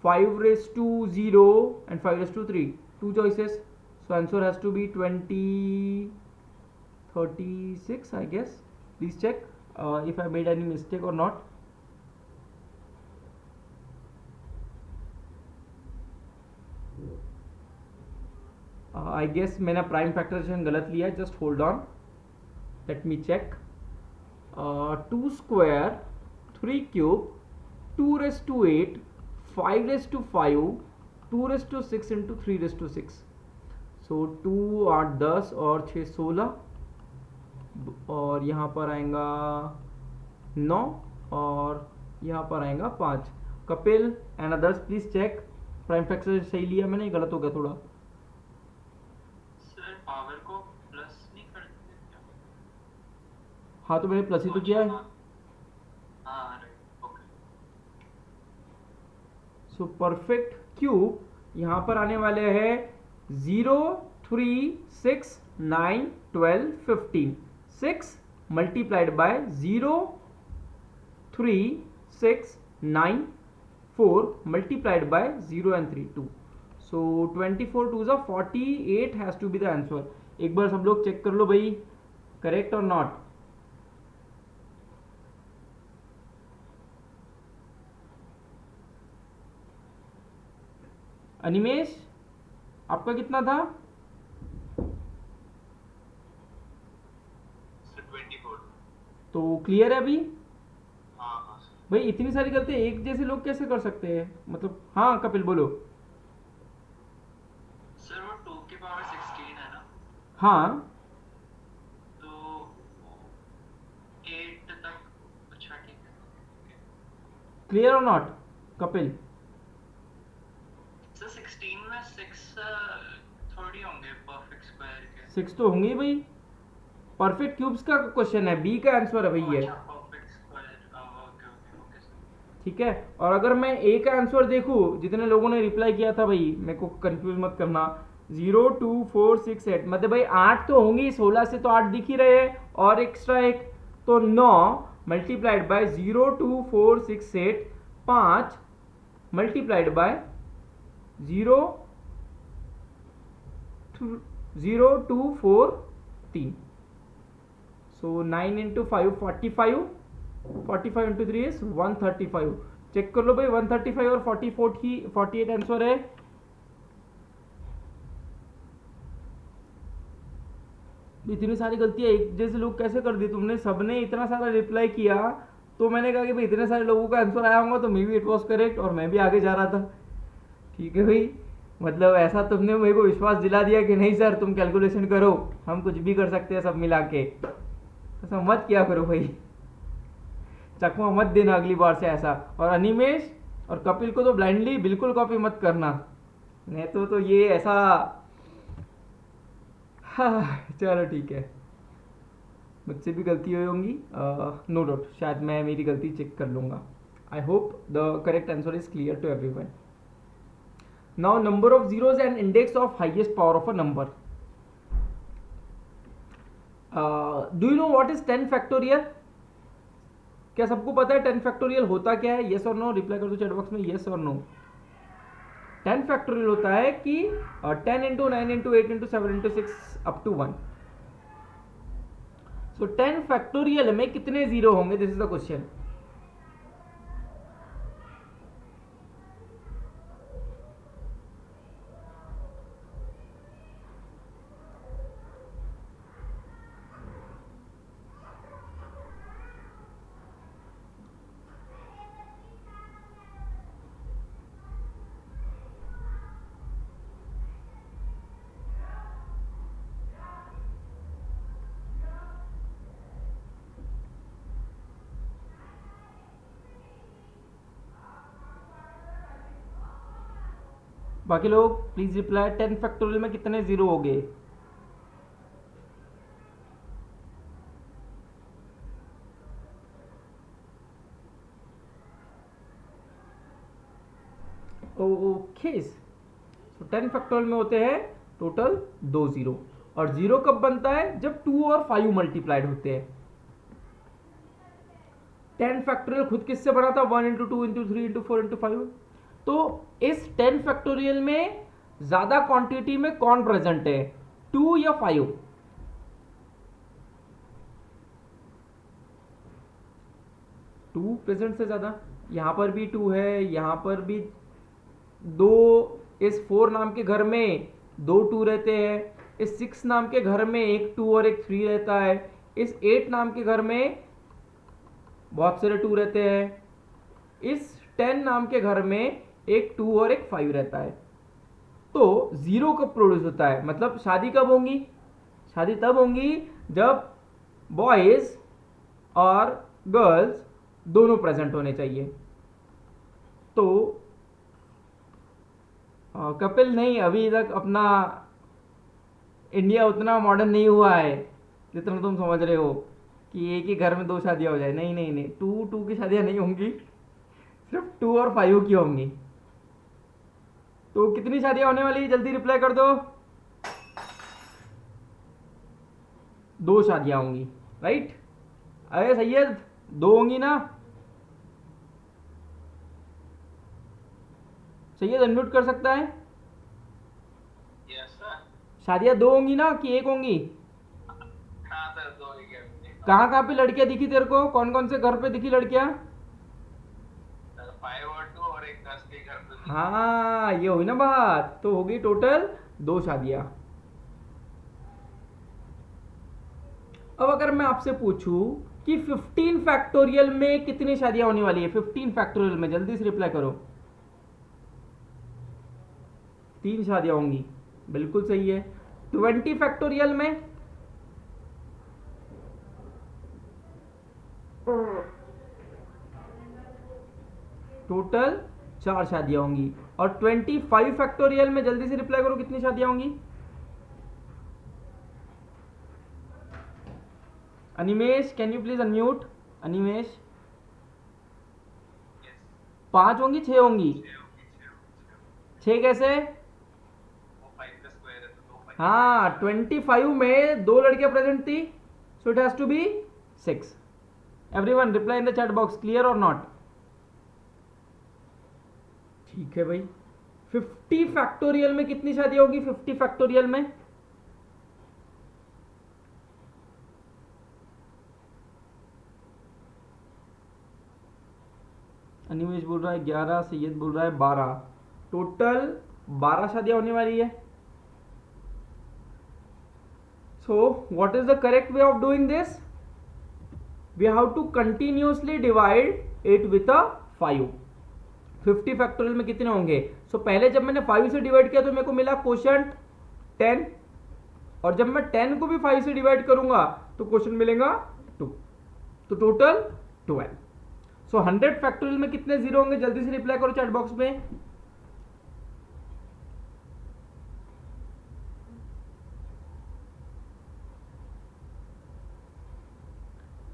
[SPEAKER 1] 5/0 and 5/3, 2 choices. So answer has to be 20, 36 I guess, please check. if I made any mistake or not. I guess मैंने प्राइम फैक्टराइजेशन गलत लिया है. Just hold on, let me check. 2 square 3 cube 2 raise to 8 5 raise to 5 2 raise to 6 into 3 raise to 6. So 2 8 10 और 6 16 और यहाँ पर आएगा 9 और यहाँ पर आएगा 5. Kapil and others please check. Prime factor सही लिया मैंने, गलत हो गया थोड़ा.
[SPEAKER 2] सर पावर को प्लस नहीं कर देते क्या?
[SPEAKER 1] हाँ तो मैंने प्लस ही तो किया है.
[SPEAKER 2] हाँ right, okay.
[SPEAKER 1] So perfect cube यहाँ पर आने वाले हैं 0 3 6 9 12 15. 6 multiplied by 0 3 6 9 4 multiplied by 0 and 3 2. So 24 2s are 48 has to be the answer. एक बार सब लोग चेक कर लो भाई, करेक्ट और नॉट. अनिमेश आपका कितना था?
[SPEAKER 3] सर 24.
[SPEAKER 1] तो क्लियर है अभी?
[SPEAKER 3] हाँ हाँ सर.
[SPEAKER 1] भाई इतनी सारी गलतियां एक जैसे लोग कैसे कर सकते हैं? मतलब हाँ कपिल बोलो.
[SPEAKER 2] सर वो 2 की पावर 16 है ना,
[SPEAKER 1] हाँ
[SPEAKER 2] तो 8 तक. अच्छा ठीक है.
[SPEAKER 1] क्लियर और नॉट कपिल?
[SPEAKER 2] सर 16 में 6 थोड़ी होंगे परफेक्ट स्क्वायर के.
[SPEAKER 1] 6 तो होंगे ही भाई. परफेक्ट क्यूब्स का क्वेश्चन है, बी का आंसर है भाई ये.
[SPEAKER 2] अच्छा perfect square. Okay okay okay sir.
[SPEAKER 1] ठीक है. और अगर मैं ए का आंसर देखूं, जितने लोगों ने रिप्लाई किया था भाई, मेरे को कंफ्यूज मत करना. 0 2 4 6 8 मतलब भाई 8 तो होंगी, 16 से तो 8 दिख ही रहे हैं और एक्स्ट्रा एक तो 9 multiplied by 0 2 4 6 8 5 multiplied by 0 2 4 3. So 9 into 5 45 45 into 3 is 135. Check कर लो भाई, 135 और 44 की 48 आंसर है. इतनी सारी गलतियां एक जैसे लोग कैसे कर दी तुमने? सबने इतना सारा रिप्लाई किया तो मैंने कहा कि भाई इतने सारे लोगों का आंसर आया होगा तो may be it was correct और मैं भी आगे जा रहा था. ठीक है भाई, मतलब ऐसा तुमने मेरे को विश्वास दिला दिया कि नहीं सर तुम कैलकुलेशन करो, हम कुछ भी कर सकते हैं सब मिला के. ऐसा मत किया करो भाई, चकमा मत देना अगली बार से ऐसा. और अनिमेश और कपिल को तो ब्लाइंडली बिल्कुल कॉपी मत करना, नहीं तो ये ऐसा. हाँ चलो ठीक है, मुझसे भी गलती हुई होंगी, नो डाउट. शायद मैं मेरी गलती चेक कर लूँगा. I hope the correct answer is clear to everyone. Now number of zeros and index of highest power of a number. Do you know what is 10 factorial? क्या सबको पता है 10 फैक्टोरियल होता क्या है? येस और नो रिप्लाई कर दो चैट बॉक्स में, येस और नो. 10 फैक्टोरियल होता है कि 10 into 9 into 8 into 7 into 6 up to 1. So 10 factorial में कितने जीरो होंगे? This is the question. बाकी लोग प्लीज रिप्लाई. 10 फैक्टोरियल में कितने जीरो हो गए? ओके, तो 10 फैक्टोरियल में होते हैं टोटल 2 जीरो. और जीरो कब बनता है? जब 2 और 5 मल्टीप्लाइड होते हैं. 10 फैक्टोरियल खुद किससे बना था? 1 इंटू 2 इंटू 3 इंटू 4 इंटू 5. तो इस 10 फैक्टोरियल में ज्यादा क्वांटिटी में कौन प्रेजेंट है, 2 या 5? 2 प्रेजेंट से ज़्यादा, यहाँ पर भी 2 है, यहाँ पर भी 2, इस 4 नाम के घर में 2 2 रहते हैं, इस 6 नाम के घर में एक 2 और एक 3 रहता है, इस 8 नाम के घर में बहुत सारे 2 रहते हैं, इस 10 नाम के घर में एक 2 और एक 5 रहता है। तो 0 कब प्रोड्यूस होता है, मतलब शादी कब होंगी? शादी तब होंगी जब बॉयज और गर्ल्स दोनों प्रेजेंट होने चाहिए। तो कपिल नहीं, अभी तक अपना इंडिया उतना मॉडर्न नहीं हुआ है जितना तुम समझ रहे हो कि एक ही घर में 2 शादियां हो जाए। नहीं नहीं नहीं, 2 की शादियां नहीं होंगी, सिर्फ 2 और 5 की होंगी। तो कितनी शादियां होने वाली है, जल्दी रिप्लाई कर दो। 2 शादियां होंगी, राइट? अरे सैयद 2 होंगी ना? सैयद अनम्यूट कर सकता है?
[SPEAKER 3] Yes sir.
[SPEAKER 1] शादियां 2 होंगी ना कि 1 होंगी?
[SPEAKER 3] हाँ सर, 2 ही है।
[SPEAKER 1] कहाँ कहाँ पे लड़कियां दिखी तेरे को, कौन कौन से घर पे दिखी लड़कियां?
[SPEAKER 3] 5 और 2 और एक 10 के घर पे।
[SPEAKER 1] हाँ, ये हुई ना बात। तो होगी टोटल 2 शादियां। अब अगर मैं आपसे पूछूं कि 15 फैक्टोरियल में कितनी शादियां होने वाली है, 15 फैक्टोरियल में जल्दी से रिप्लाई करो। 3 शादियां होंगी, बिल्कुल सही है। 20 फैक्टोरियल में टोटल 4 शादियां होंगी। और 25 फैक्टोरियल में जल्दी से रिप्लाई करो, कितनी शादियां होंगी? Animesh, can you please unmute? Animesh, 5 होंगी 6 होंगी? 6 कैसे?
[SPEAKER 3] वो 5 का स्क्वायर है तो 2
[SPEAKER 1] हाँ, 25 में 2 लड़कियां प्रेजेंट थी, so it has to be 6। Everyone reply in the chat box, clear और नॉट? ठीक है भाई। 50 फैक्टोरियल में कितनी शादी होगी? 50 फैक्टोरियल में अनिमेश बोल रहा है 11, सैयद बोल रहा है 12, टोटल 12 शादियां होने वाली है। So what is the correct way of doing this? We have to continuously divide it with a 5। 50 factorial में कितने होंगे? सो पहले जब मैंने 5 से डिवाइड किया तो मेरे को मिला क्वोशंट 10, और जब मैं 10 को भी 5 से डिवाइड करूंगा तो क्वोशंट मिलेगा 2, तो टोटल 12। सो 100 फैक्टोरियल में कितने जीरो होंगे? जल्दी से रिप्लाई करो चैट बॉक्स में।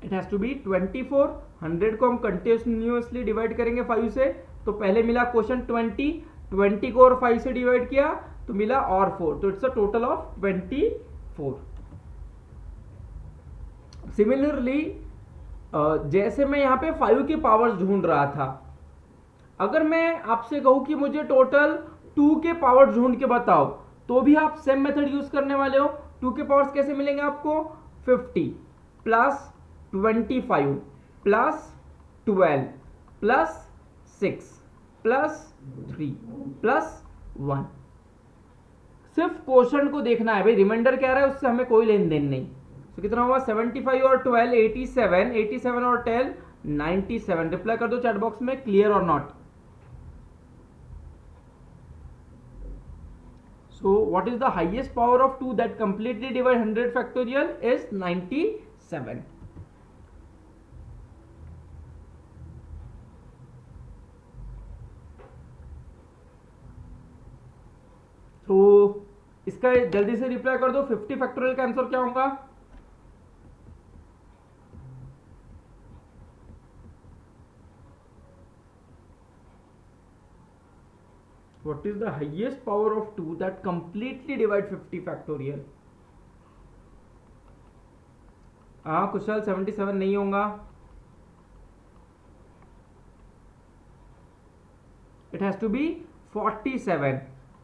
[SPEAKER 1] It has to be 24। 100 को हम कंटिन्यूअसली डिवाइड करेंगे 5 से, तो पहले मिला क्वेश्चन 20 को और 5 से डिवाइड किया तो मिला और 4, तो it's a total of 24। Similarly जैसे मैं यहाँ पे 5 के पावर्स ढूंढ रहा था, अगर मैं आपसे कहूं कि मुझे टोटल 2 के पावर्स ढूंढ के बताओ, तो भी आप सेम मेथड यूज करने वाले हो। 2 के पावर्स कैसे मिलेंगे आपको? 50 plus 25 plus 12 plus 6 plus 3 plus 1। सिर्फ क्वेश्चन को देखना है भाई, रिमाइंडर क्या रहा है उससे हमें कोई लेन देन नहीं। तो कितना हुआ? 75 और 12 87, 87 और 10 97। रिप्लाई कर दो चैट बॉक्स में, क्लियर और not? So what is the highest power of 2 that completely divide 100 factorial? Is 97। तो इसका जल्दी से रिप्लाई कर दो, 50 फैक्टोरियल का आंसर क्या होगा? What is the highest power of 2 that completely divide 50 factorial? हाँ कुशल, 77 नहीं होगा। It has to be 47।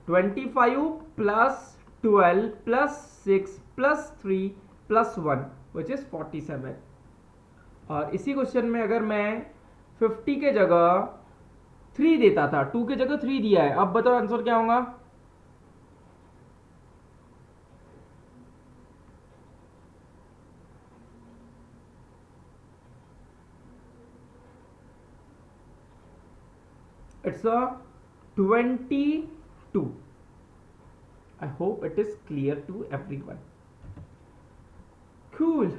[SPEAKER 1] 25 plus 12 plus 6 plus 3 plus 1 which is 47। और इसी क्वेश्चन में अगर मैं 50 के जगह 3 देता था, 2 के जगह 3 दिया है। अब बताओ आंसर क्या होगा? It's a 22. I hope it is clear to everyone. Cool.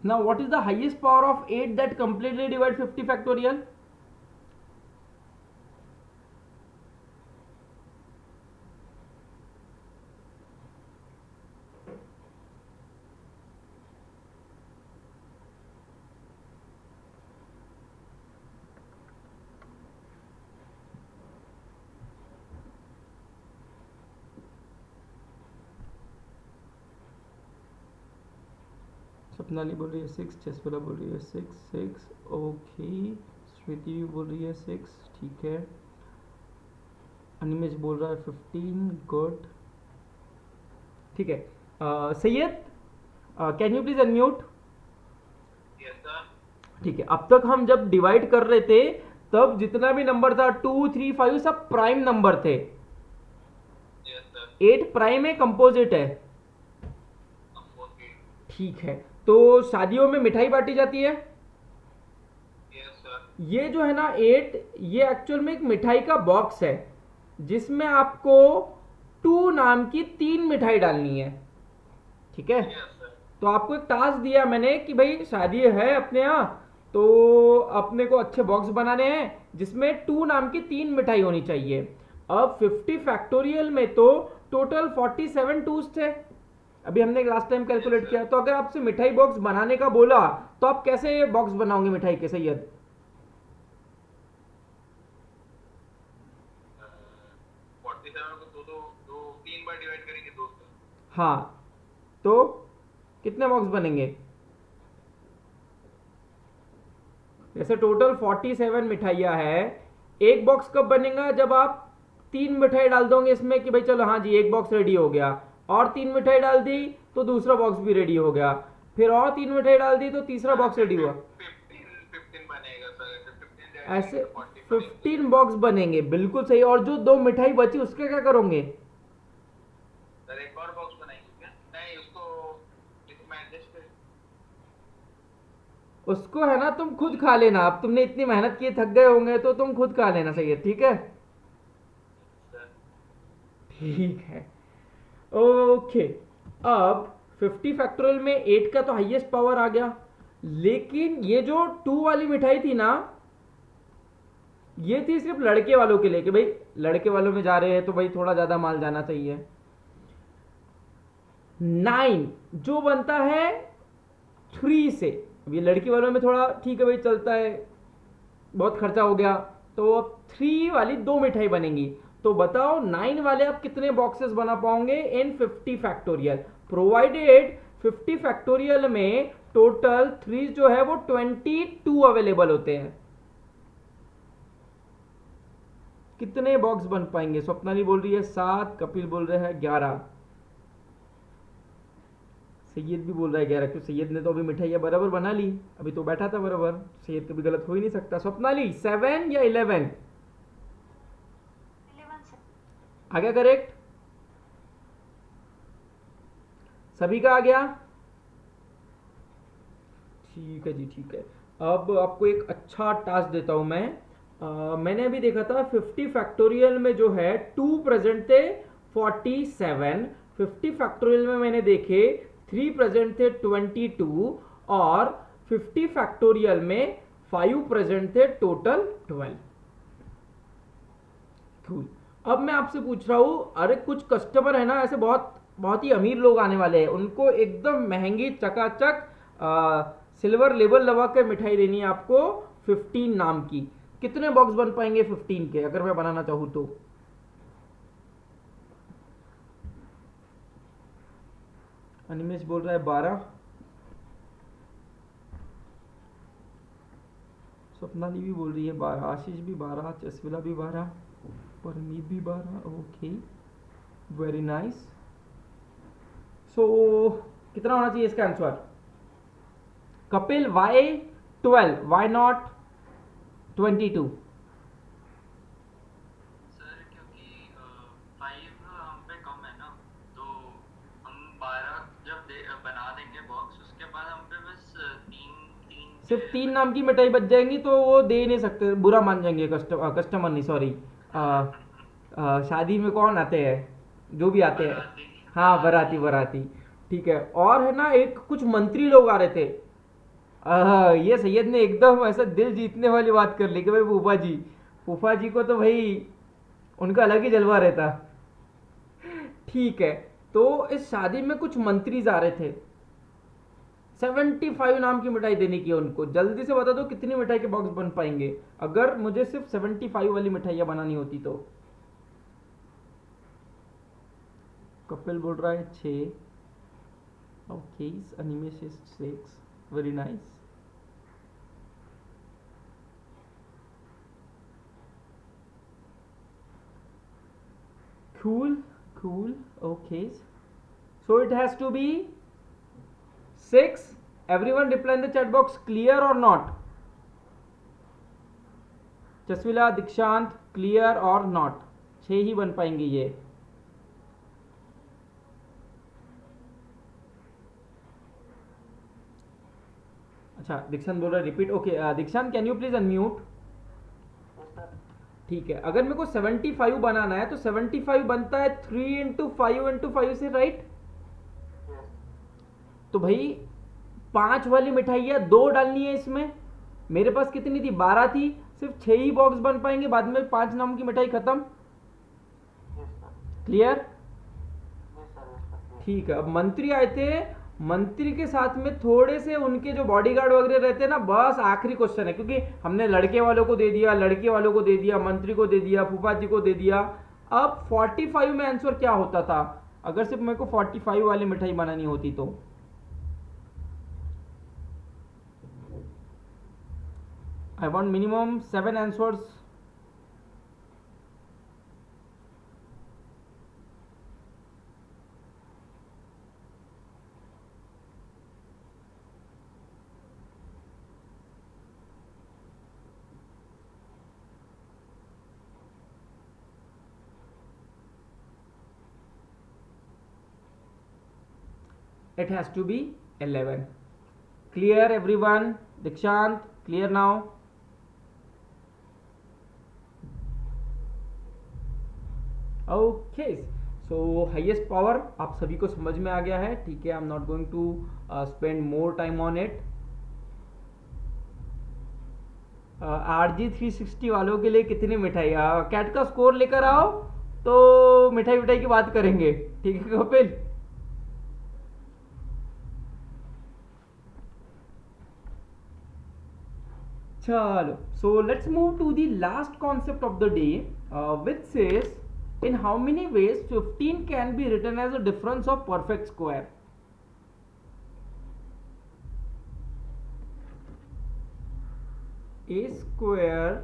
[SPEAKER 1] Now what is the highest power of 8 that completely divide 50 factorial? सपनाली बोल रही है 6, जसवाला बोल रही है 6, ओके। श्रुति भी बोल रही है 6, ठीक है। अनिमेश बोल रहा है 15, गुड, ठीक है। Syed, can you please unmute?
[SPEAKER 2] Yes sir.
[SPEAKER 1] ठीक है, अब तक हम जब डिवाइड कर रहे थे तब जितना भी नंबर था 2, 3, 5 सब प्राइम नंबर थे।
[SPEAKER 2] Yes sir.
[SPEAKER 1] 8 प्राइम है, कंपोजिट है? ठीक है, तो शादियों में मिठाई बांटी जाती है।
[SPEAKER 2] Yes sir.
[SPEAKER 1] ये जो है ना 8, ये एक्चुअल में एक मिठाई का बॉक्स है जिसमें आपको 2 नाम की 3 मिठाई डालनी है, ठीक है।
[SPEAKER 2] Yes sir.
[SPEAKER 1] तो आपको एक टास्क दिया मैंने कि भाई शादी है अपने यहाँ, तो अपने को अच्छे बॉक्स बनाने हैं जिसमें 2 नाम की 3 मिठाई होनी चाहिए। अब 50 फैक्टोरियल में तो टोटल 47 टूस थे, अभी हमने लास्ट टाइम कैलकुलेट किया। तो अगर आपसे मिठाई बॉक्स बनाने का बोला तो आप कैसे बॉक्स बनाओगे मिठाई के, सैयद?
[SPEAKER 2] 47 को दो 3 बार डिवाइड करेंगे 2 से।
[SPEAKER 1] हाँ, तो कितने बॉक्स बनेंगे? जैसे टोटल 47 मिठाइयाँ है, एक बॉक्स कब बनेगा? जब आप 3 मिठाई डाल दोगे इसमें कि भाई चलो हाँ जी एक बॉक्स रेडी हो गया, और 3 मिठाई डाल दी तो दूसरा बॉक्स भी रेडी हो गया, फिर और 3 मिठाई डाल दी तो तीसरा बॉक्स रेडी हुआ।
[SPEAKER 2] 15 बनेगा सर। 15
[SPEAKER 1] ऐसे 15 बॉक्स बनेंगे, बिल्कुल सही। और जो 2 मिठाई बची उसके क्या करोगे?
[SPEAKER 2] सर एक और बॉक्स बनाएंगे क्या? नहीं, उसको इसमें एडजस्ट करें।
[SPEAKER 1] उसको है ना तुम खुद खा लेना, अब तुमने इतनी मेहनत की थक गए होंगे तो तुम खुद खा लेना, सही है, ठीक है।
[SPEAKER 2] सर
[SPEAKER 1] ठीक है, ओके। अब 50 फैक्टोरियल में 8 का तो हाईएस्ट पावर आ गया, लेकिन ये जो 2 वाली मिठाई थी ना, ये थी सिर्फ लड़के वालों के लिए कि भाई लड़के वालों में जा रहे हैं तो भाई थोड़ा ज्यादा माल जाना चाहिए। 9 जो बनता है 3 से, अब ये लड़की वालों में थोड़ा ठीक है भाई चलता है, बहुत खर्चा हो गया, तो अब 3 वाली 2 मिठाई बनेंगी। तो बताओ 9 वाले आप कितने बॉक्सेस बना पाओगे इन 50 फैक्टोरियल, प्रोवाइडेड 50 फैक्टोरियल में टोटल 3 जो है वो 22 अवेलेबल होते हैं। कितने बॉक्स बन पाएंगे? स्वप्नाली बोल रही है 7, कपिल बोल रहे हैं 11, सैयद भी बोल रहा है 11, क्यों सैयद ने तो अभी मिठाइयाँ बराबर बना ली, अभी तो बैठा था बराबर, सैयद कभी गलत हो ही नहीं सकता। स्वप्नाली 7 या 11?
[SPEAKER 4] 11 से।
[SPEAKER 1] आ गया करेक्ट? सभी का आ गया? ठीक है जी, ठीक है। अब आपको एक अच्छा टास्क देता हूं मैं। मैंने अभी देखा था 50 फैक्टोरियल में जो है 2 प्रेजेंट थे 47, 50 फैक्टोरियल में मैंने देखे 3 प्रेजेंट थे 22, और 50 फैक्टोरियल में 5 प्रेजेंट थे, टोटल 12। Cool. अब मैं आपसे पूछ रहा हूं, अरे कुछ कस्टमर है ना ऐसे बहुत बहुत ही अमीर लोग आने वाले हैं, उनको एकदम महंगी चकाचक सिल्वर लेबल लगा कर मिठाई देनी है आपको 15 नाम की। कितने बॉक्स बन पाएंगे 15 के अगर मैं बनाना चाहूं तो? अनिमेश बोल रहा है 12, स्वप्नाली भी बोल रही है 12, आशीष भी 12, चस्विला भी 12, परमीत भी 12, ओके, वेरी नाइस। सो कितना होना चाहिए इसका answer? Kapil why 12, why not 22?
[SPEAKER 2] Sir क्योंकि 5 हम पे कम है ना, तो हम 12 जब बना देंगे बॉक्स, उसके बाद हम पे बस तीन तीन
[SPEAKER 1] सिर्फ 3 नाम की मिठाई बच जाएंगी तो वो दे नहीं सकते, बुरा मान जाएंगे कस्टमर नहीं, सॉरी, शादी में कौन आते हैं, जो भी आते हैं,
[SPEAKER 2] बाराती।
[SPEAKER 1] हाँ बाराती बाराती, ठीक है। और है ना, एक कुछ मंत्री लोग आ रहे थे, ये सैयद ने एकदम ऐसा दिल जीतने वाली बात कर ली कि भाई फूफा जी को तो भाई उनका अलग ही जलवा रहता। ठीक है, तो इस शादी में कुछ मंत्री आ रहे थे, 75 नाम की मिठाई देने की है उनको। जल्दी से बता दो कितनी मिठाई के बॉक्स बन पाएंगे अगर मुझे सिर्फ 75 वाली मिठाइयाँ बनानी होती तो। कपिल बोल रहा है 6, okay, Animesh is 6, very nice. Cool, okay, so it has to be 6. Everyone reply in the chat box, clear or not? जसविला, दीक्षांत, क्लियर और नॉट? 6 ही बन पाएंगे ये। अच्छा, दीक्षांत बोल रहा है रिपीट, ओके। दीक्षांत कैन यू प्लीज अनम्यूट? ठीक है, अगर मेरे को 75 बनाना है तो 75 बनता है 3 इंटू 5 से, राइट? तो भाई 5 वाली मिठाइयाँ 2 डालनी है इसमें। मेरे पास कितनी थी? 12 थी, सिर्फ 6 ही बॉक्स बन पाएंगे, बाद में 5 नाम की मिठाई खत्म। क्लियर? ठीक है, अब मंत्री आए थे, मंत्री के साथ में थोड़े से उनके जो बॉडीगार्ड वगैरह रहते हैं ना, बस आखिरी क्वेश्चन है, क्योंकि हमने लड़के वालों को दे दिया, लड़के वालों को दे दिया, मंत्री को दे दिया, फूफा जी को दे दिया। अब 45 में आंसर क्या होता था अगर सिर्फ मेरे को 45 वाली मिठाई बनानी होती तो? I want minimum 7 answers. It has to be 11. Clear everyone? Dikshant, clear now? Okay, so highest power आप सभी को समझ में आ गया है, ठीक है। I am not going to spend more time on it. RG360 वालों के लिए कितनी मिठाई? कैट का स्कोर लेकर आओ तो मिठाई की बात करेंगे, ठीक है कपिल? चलो, so let's move to the last concept of the day, which says in how many ways 15 can be written as a difference of perfect square? a square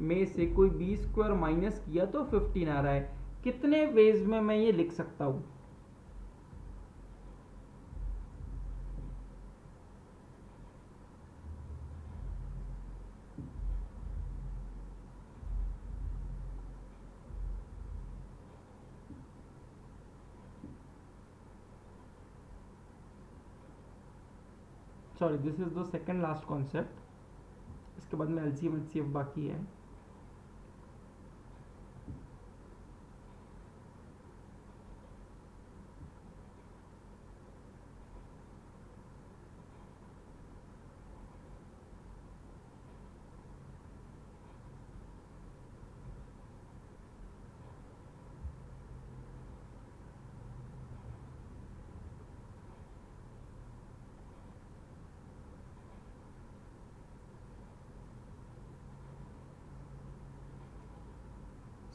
[SPEAKER 1] में से कोई b स्क्वायर माइनस किया तो 15 आ रहा है। कितने वेज में मैं ये लिख सकता हूं? Sorry, this is the second last concept, इसके बाद में एलसीएम एचसीएफ बाकी है।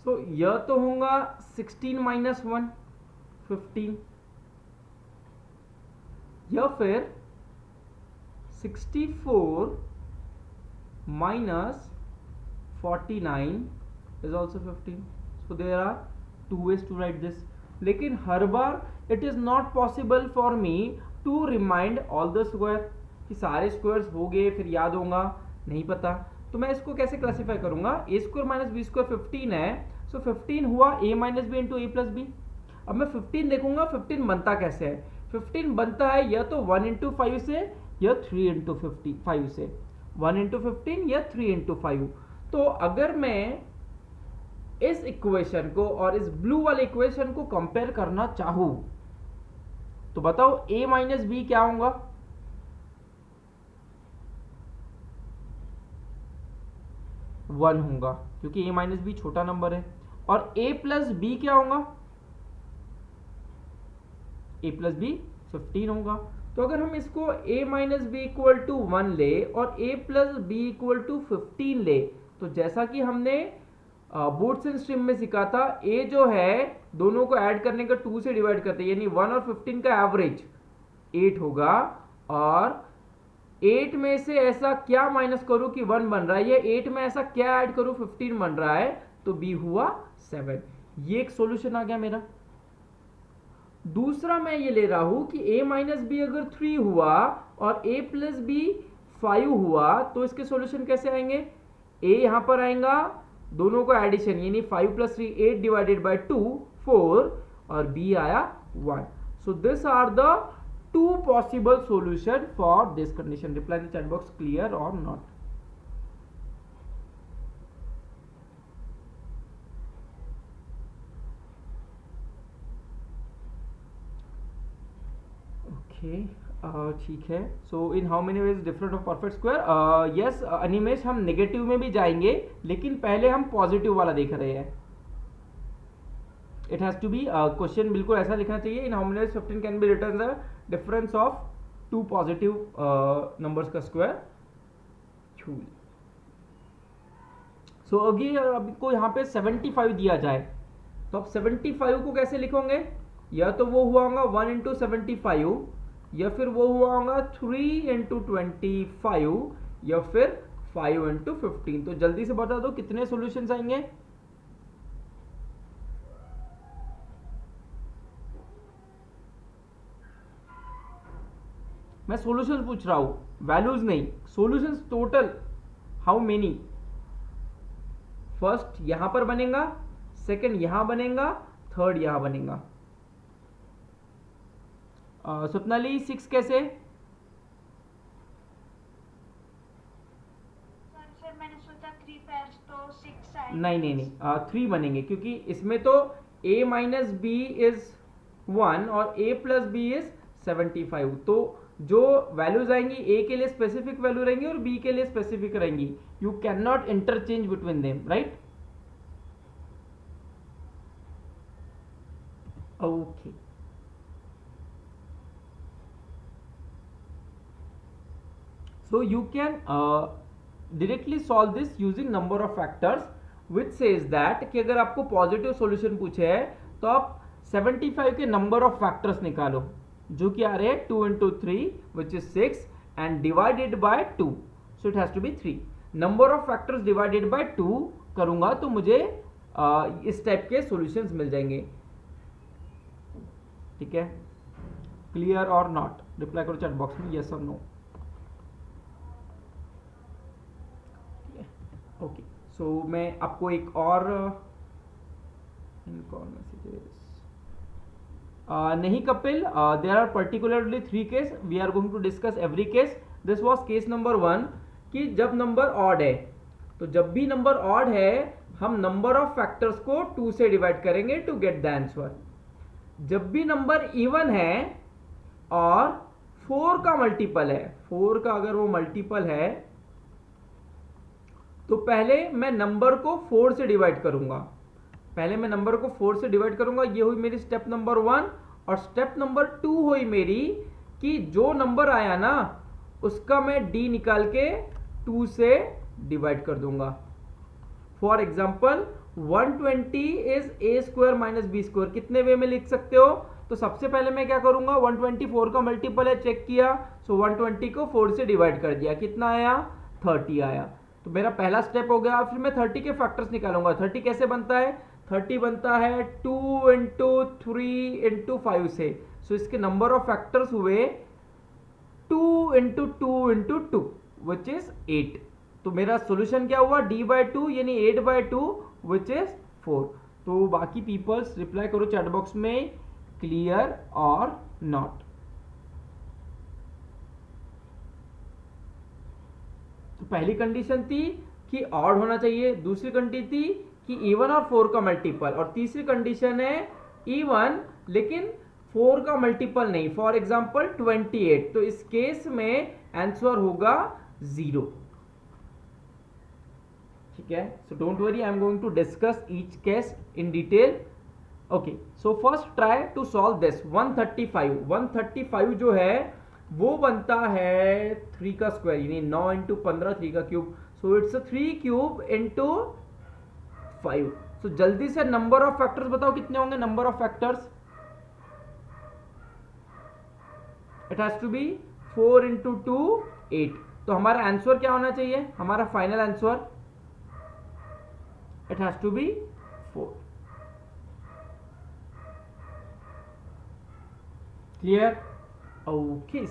[SPEAKER 1] तो यह तो होगा 16 माइनस 1 15, या फिर 64 minus 49 is also 15. So there are two ways to write this. लेकिन हर बार it is not possible for me to remind all the square, कि सारे स्क्वायर्स हो गए फिर याद होगा नहीं पता, तो मैं इसको कैसे क्लासीफाई करूंगा, a square minus b square 15 है, सो 15 हुआ a minus b into a plus b. अब मैं 15 देखूंगा 15 बनता कैसे है, 15 बनता है या तो 1 इंटू 5 से या 3 इंटू 5 से, 1 इंटू 15 या 3 इंटू 5। तो अगर मैं इस इक्वेशन को और इस ब्लू वाले इक्वेशन को कंपेयर करना चाहूं तो बताओ a माइनस बी क्या होगा, वन होगा क्योंकि a माइनस बी छोटा नंबर है, और a प्लस बी क्या होगा, a प्लस बी 15 होगा। तो अगर हम इसको a minus b equal to 1 ले और a plus b equal to 15 ले, तो जैसा कि हमने बोर्ड्स एंड स्ट्रीम में सीखा था, a जो है दोनों को ऐड करने का 2 से डिवाइड करते हैं, यानी 1 और 15 का एवरेज 8 होगा, और 8 में से ऐसा क्या माइनस करूं कि 1 बन रहा है, ये 8 में ऐसा क्या ऐड करूं 15 बन रहा है, तो b हुआ 7। ये एक सॉल्यूशन आ गया मेरा। दूसरा मैं ये ले रहा हूं कि a माइनस बी अगर 3 हुआ और a प्लस बी 5 हुआ, तो इसके सॉल्यूशन कैसे आएंगे, a यहां पर आएगा, दोनों को एडिशन यानी 5 प्लस 3 8 डिवाइडेड बाय 2 4, और b आया 1। So this are the two possible solution for this condition. Reply in the chat box clear or not. Okay, ठीक है। So in how many ways different of perfect square? Yes, Animesh हम negative में भी जाएंगे, लेकिन पहले हम पॉजिटिव वाला देख रहे हैं। It has to be question बिल्कुल ऐसा लिखना चाहिए, in how many ways 15 can be written the difference of two positive numbers का स्क्वायर। सो अगर आपको यहाँ पे 75 दिया जाए तो आप 75 को कैसे लिखोगे, या तो वो हुआ होगा 1 इंटू 75, या फिर वो हुआ होगा 3 इंटू 25, या फिर 5 इंटू 15। तो जल्दी से बता दो कितने सॉल्यूशंस आएंगे। मैं सॉल्यूशंस पूछ रहा हूं, वैल्यूज नहीं, solutions total how many. First यहां पर बनेगा, सेकंड यहां बनेगा, थर्ड यहां बनेगा। स्वप्नाली 6 कैसे,
[SPEAKER 4] सर मैंने सोचा 3 पेयर्स तो 6 आए।
[SPEAKER 1] नहीं 3 बनेंगे, क्योंकि इसमें तो a माइनस बी इज 1 और a प्लस बी इज 75। तो जो वैल्यूज आएंगी a के लिए स्पेसिफिक वैल्यू रहेंगी और b के लिए स्पेसिफिक रहेंगी। You can not interchange between them, right. Okay, so you can directly solve this using number of factors, which says that कि अगर आपको पॉजिटिव सॉल्यूशन पूछे है तो आप 75 के नंबर ऑफ फैक्टर्स निकालो, जो कि आ रहे हैं 2 into 3 which is 6 and divided by 2, so it has to be 3। Number of factors divided by 2 करूंगा तो मुझे इस टाइप के सॉल्यूशंस मिल जाएंगे। ठीक है, क्लियर और नॉट, रिप्लाई करो चैट बॉक्स में यस और नो। ओके, सो मैं आपको एक और नहीं Kapil, there are particularly 3 case, we are going to discuss every case. This was case number 1 कि जब नंबर ऑड है, तो जब भी नंबर ऑड है हम नंबर ऑफ फैक्टर्स को 2 से डिवाइड करेंगे टू गेट द आंसर। जब भी नंबर इवन है और 4 का मल्टीपल है, 4 का अगर वो मल्टीपल है तो पहले मैं नंबर को 4 से डिवाइड करूंगा, पहले मैं नंबर को 4 से डिवाइड करूंगा। ये हुई मेरी स्टेप नंबर 1, और स्टेप नंबर 2 हुई मेरी कि जो नंबर आया ना उसका मैं d निकाल के 2 से डिवाइड कर दूंगा। For example 120 is a square minus b square, कितने वे में लिख सकते हो, तो सबसे पहले मैं क्या करूंगा, 124 का मल्टीपल है, चेक किया, सो 120 को 4 से डिवाइड कर दिया, कितना आया 30 आया। तो मेरा पहला स्टेप हो गया। फिर मैं 30 के फैक्टर्स निकालूंगा। 30 कैसे बनता है, 30 बनता है 2 इंटू 3 इंटू 5 से। सो इसके नंबर ऑफ फैक्टर्स हुए 2 into two into two which is 8। तो मेरा सोल्यूशन क्या हुआ, d बाई टू यानी 8 बाई टू विच इज 4। तो बाकी पीपल्स रिप्लाई करो चैट बॉक्स में क्लियर और नॉट। तो पहली कंडीशन थी कि ऑड होना चाहिए, दूसरी कंडीशन थी कि इवन और 4 का मल्टीपल, और तीसरी कंडीशन है इवन लेकिन 4 का मल्टीपल नहीं, फॉर एग्जांपल 28। तो इस केस में आंसर होगा 0। ठीक है, so don't worry, I am going to discuss each case in detail. Okay, so first try to solve this 135 जो है वो बनता है 3 का स्क्वायर यानी 9 इंटू 15 3 का cube, so it's 3 cube into 5। So जल्दी से नंबर ऑफ फैक्टर्स बताओ कितने होंगे, number of factors it has to be 4 into 2 8। तो हमारा आंसर क्या होना चाहिए, हमारा final answer it has to be 4। Clear? Okay,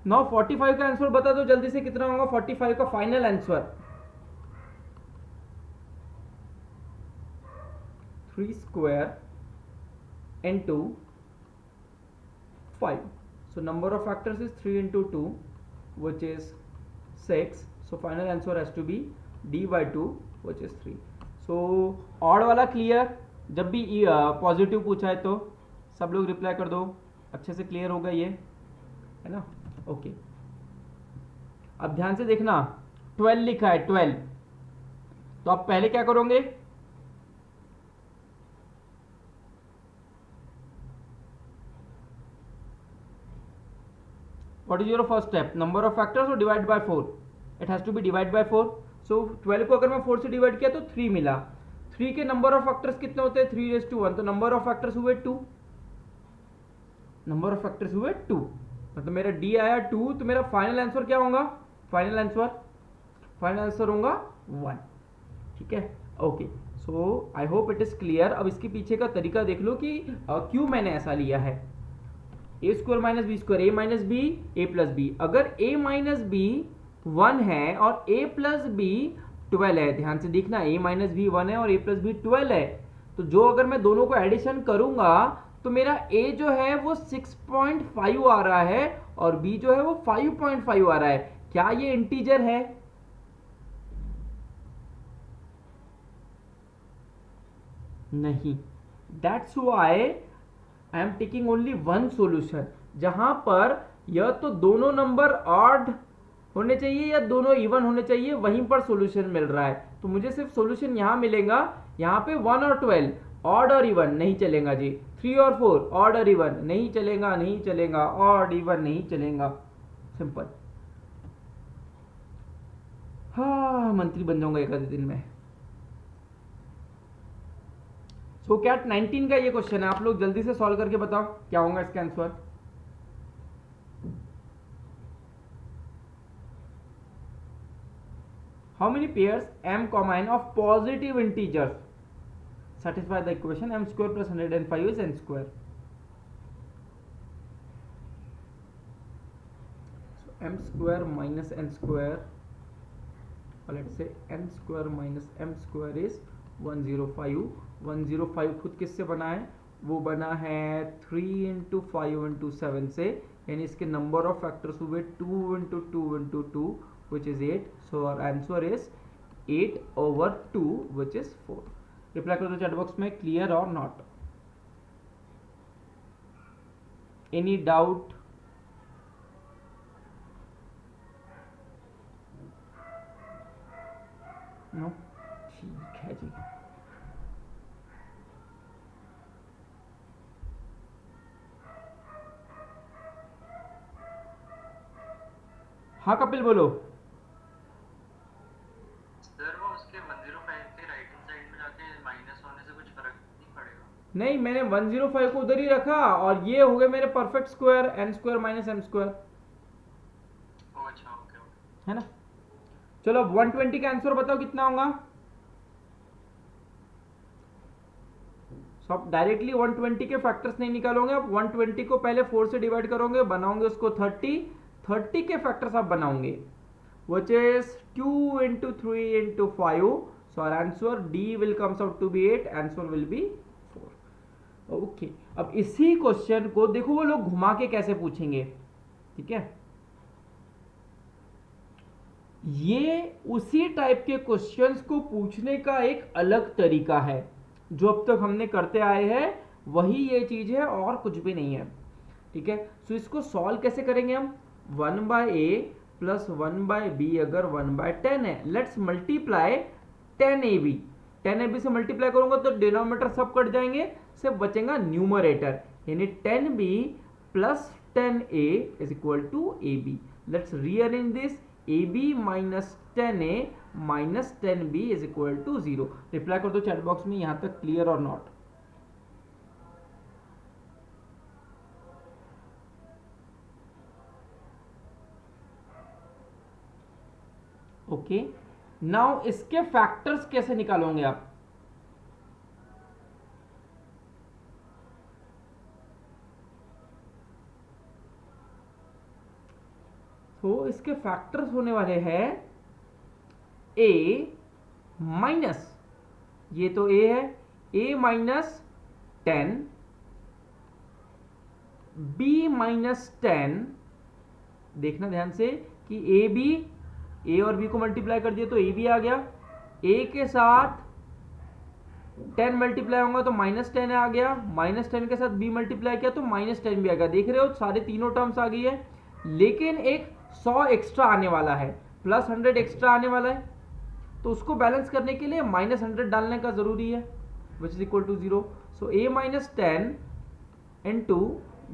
[SPEAKER 1] now 45 का आंसर बता दो जल्दी से कितना होगा 45 का final answer. 3 square into 5, so number of factors is 3 into 2 which is 6, so final answer has to be d by 2 which is 3। so odd वाला clear, जब भी पॉजिटिव पूछा है तो सब लोग रिप्लाई कर दो, अच्छे से क्लियर होगा ये, है ना? ओके, अब ध्यान से देखना 12 लिखा है 12, तो आप पहले क्या करोगे, what is your first step, number of factors or divide by 4, it has to be divide by 4। so 12 को अगर मैं 4 से डिवाइड किया तो 3 मिला, 3 के नंबर ऑफ फैक्टर्स कितने होते हैं 3 raised to 1, तो नंबर ऑफ फैक्टर्स हुए 2, नंबर ऑफ फैक्टर्स हुए 2, मतलब मेरा d आया 2, तो मेरा फाइनल आंसर क्या होगा, फाइनल आंसर होगा 1। ठीक है, okay, so I hope it is clear. अब इसके पीछे का तरीका देख लो कि क्यों मैंने ऐसा लिया है, ए स्क्वायर माइनस बी स्क्वायर, ए माइनस बी ए प्लस बी, अगर ए माइनस बी 1 है और ए प्लस बी 12 है, ध्यान से देखना ए माइनस बी 1 है और ए प्लस बी 12 है, तो जो अगर मैं दोनों को एडिशन करूंगा तो मेरा a जो है वो 6.5 आ रहा है और b जो है वो 5.5 आ रहा है। क्या ये इंटीजर है? नहीं, that's why I am taking only one solution, जहां पर या तो दोनों नंबर ऑड होने चाहिए या दोनों इवन होने चाहिए, वहीं पर सॉल्यूशन मिल रहा है। तो मुझे सिर्फ सॉल्यूशन यहां मिलेगा, यहां पे 1 और 12 ऑड और इवन नहीं चलेगा जी, 3 और 4 ऑड और इवन नहीं चलेगा, ऑड इवन नहीं चलेगा, सिंपल। हाँ, मंत्री बन जाऊंगा एक आधे दिन में। सो कैट 19 का ये क्वेश्चन है, आप लोग जल्दी से सॉल्व करके बताओ क्या होगा इसका answer. How many pairs m comma n of positive integers satisfy the equation m square plus 105 is n square? So m square minus n square, or let's say n square minus m square is 105। 105 खुद किससे बना है, वो बना है 3 into 5 into 7 से, यानी इसके नंबर ऑफ फैक्टर्स हुए 2 into 2 into 2 which is 8, so our answer is 8 over 2 which is 4। Reply कर दो चैट बॉक्स में क्लियर और नॉट, एनी डाउट? नो, ठीक है जी। हाँ कपिल बोलो।
[SPEAKER 2] सर वो उसके 105 के राइट हैंड साइड में जाके माइनस होने से कुछ फर्क नहीं पड़ेगा?
[SPEAKER 1] नहीं, मैंने 105 को उधर ही रखा और ये हो गए मेरे perfect square, n square minus m square.
[SPEAKER 2] अच्छा, ओके,
[SPEAKER 1] है ना? चलो अब 120 का आंसर बताओ कितना होगा। सो आप डायरेक्टली 120 के फैक्टर्स नहीं निकालोगे, आप 120 को पहले 4 से डिवाइड करोगे, बनाओगे उसको 30 के फैक्टर्स आप बनाओगे, which is 2 into 3 into 5. So our answer D will comes out to be 8, answer will be 4. Okay. अब इसी क्वेश्चन को देखो वो लोग घुमा के कैसे पूछेंगे, ठीक है। ये उसी टाइप के क्वेश्चंस को पूछने का एक अलग तरीका है, जो अब तक हमने करते आए हैं वही ये चीज है और कुछ भी नहीं है, ठीक है। सो इसको सॉल्व कैसे करेंगे हम, 1/a प्लस 1/b अगर 1/10 है, लेट्स मल्टीप्लाई 10ab। 10ab से मल्टीप्लाई करूंगा तो डिनोमिनेटर सब कट जाएंगे, सिर्फ बचेगा न्यूमरेटर, यानी 10b plus 10a is equal to ab। Let's rearrange this, ab minus 10a minus 10b is equal to 0। Reply कर दो चैट बॉक्स में यहां तक क्लियर और नॉट। ओके, नाउ इसके फैक्टर्स कैसे निकालोगे आप, तो इसके फैक्टर्स होने वाले हैं a माइनस, ये तो a है, a माइनस 10, b माइनस 10, देखना ध्यान से कि a और b को मल्टीप्लाई कर दिया तो a भी आ गया, a के साथ 10 मल्टीप्लाई होगा तो माइनस 10 आ गया, माइनस 10 के साथ b मल्टीप्लाई किया तो माइनस 10 भी आ गया। देख रहे हो सारे तीनों टर्म्स आ गई है, लेकिन एक 100 एक्स्ट्रा आने वाला है, प्लस 100 एक्स्ट्रा आने वाला है, तो उसको बैलेंस करने के लिए माइनस 100 डालने का जरूरी है, which is equal to 0। So a minus 10 into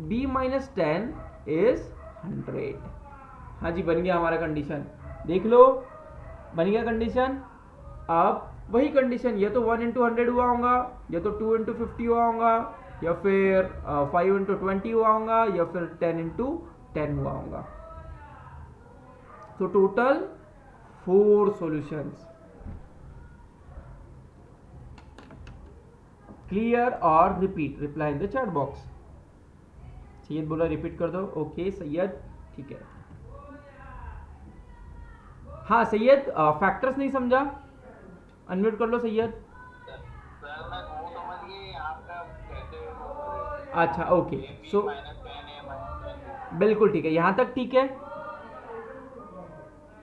[SPEAKER 1] b minus 10 is 100। हाँ जी, बन गया हमारा कंडीशन, देख लो बन गया कंडीशन। अब वही कंडीशन, या तो 1 इंटू 100 हुआ होगा, या तो 2 इंटू 50 हुआ होगा, या फिर 5 इंटू 20 हुआ होगा, या फिर 10 इंटू 10 हुआ होगा। तो टोटल 4 सॉल्यूशंस। क्लियर और repeat, reply in the chat box. Syed बोला रिपीट कर दो, ओके सैयद, ठीक है। हाँ सैयद, फैक्टर्स नहीं समझा, अनम्यूट कर लो सैयद।
[SPEAKER 3] सर मैं वो समझ गई आपका कैसे,
[SPEAKER 1] अच्छा ओके, सो बिल्कुल ठीक है, यहाँ तक ठीक है।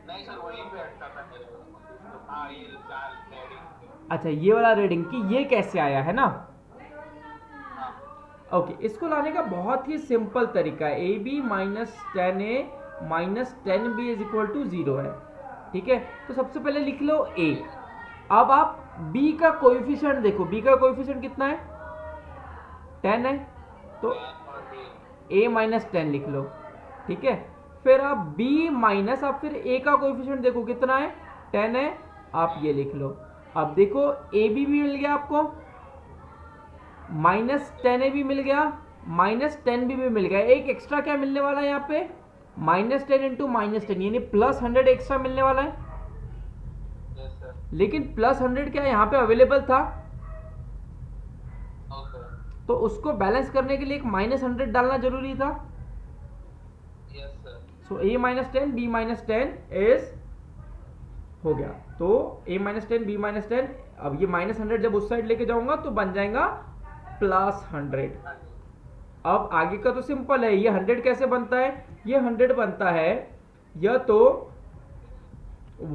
[SPEAKER 3] नहीं सर वहीं पे अटका था मेरे को, तो हाँ ये चाल रेडिंग।
[SPEAKER 1] अच्छा ये वाला रीडिंग की ये कैसे आया है ना, ओके इसको लाने का बहुत ही सिंपल तरीका है, a b minus 10a minus 10b is equal to 0 है, ठीक है। तो सबसे पहले लिख लो a, अब आप b का कोएफिशिएंट देखो, b का कोएफिशिएंट कितना है, 10 है, तो a माइनस 10 लिख लो, ठीक है। फिर आप b माइनस, आप फिर a का कोएफिशिएंट देखो कितना है, 10 है, आप ये लिख लो। अब देखो ab भी मिल गया आपको, माइनस 10a भी मिल गया, माइनस 10b भी मिल गया, एक एक्स्ट्रा क्या मिलने वाला है यहाँ पे, माइनस 10 इंटू माइनस 10 यानी प्लस 100 एक्स्ट्रा मिलने वाला है।
[SPEAKER 3] यस सर,
[SPEAKER 1] लेकिन प्लस 100 क्या यहाँ पे अवेलेबल था,
[SPEAKER 3] ओके,
[SPEAKER 1] तो उसको बैलेंस करने के लिए एक माइनस 100 डालना जरूरी था।
[SPEAKER 3] Yes sir,
[SPEAKER 1] so a minus 10 b minus 10 is हो गया, तो a माइनस 10 b माइनस 10, अब ये माइनस 100 जब उस साइड लेके जाऊंगा तो बन जाएगा प्लस 100। अब आगे का तो सिंपल है, ये 100 कैसे बनता है, ये 100 बनता है या तो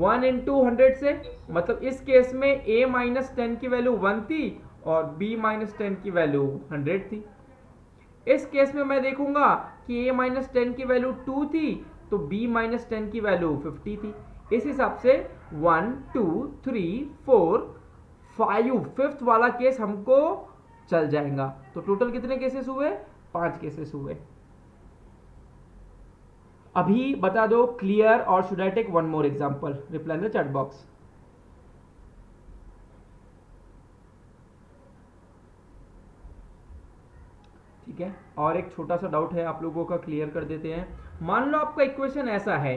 [SPEAKER 1] 1 इंटू 100 से, मतलब इस केस में a माइनस 10 की वैल्यू 1 थी और b माइनस 10 की वैल्यू 100 थी। इस केस में मैं देखूंगा कि a माइनस 10 की वैल्यू 2 थी तो b माइनस 10 की वैल्यू 50 थी। इस हिसाब से 1 2 3 4 5 फिफ्थ वाला केस हमको चल जाएगा। तो टोटल कितने केसेस हुए, 5 केसेस हुए। अभी बता दो क्लियर और should I take one more example, reply in the chat box. ठीक है, और एक छोटा सा डाउट है आप लोगों का, क्लियर कर देते हैं। मान लो आपका इक्वेशन ऐसा है,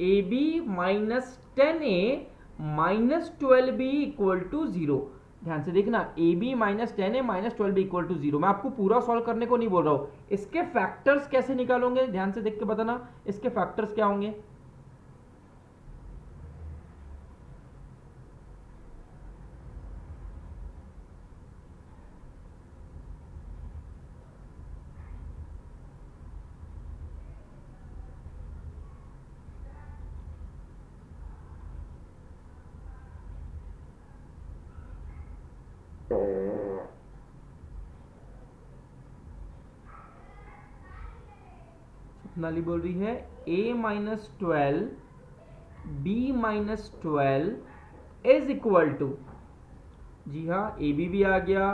[SPEAKER 1] a b minus 10a minus 12b equal to 0। ध्यान से देखना, a b minus 10 a minus 12 equal to 0। मैं आपको पूरा सॉल्व करने को नहीं बोल रहा हूँ, इसके फैक्टर्स कैसे निकालोगे ध्यान से देख के बताना, इसके फैक्टर्स क्या होंगे। नाली बोल रही है a minus 12 b minus 12 is equal to, जी हाँ ए बी भी आ गया,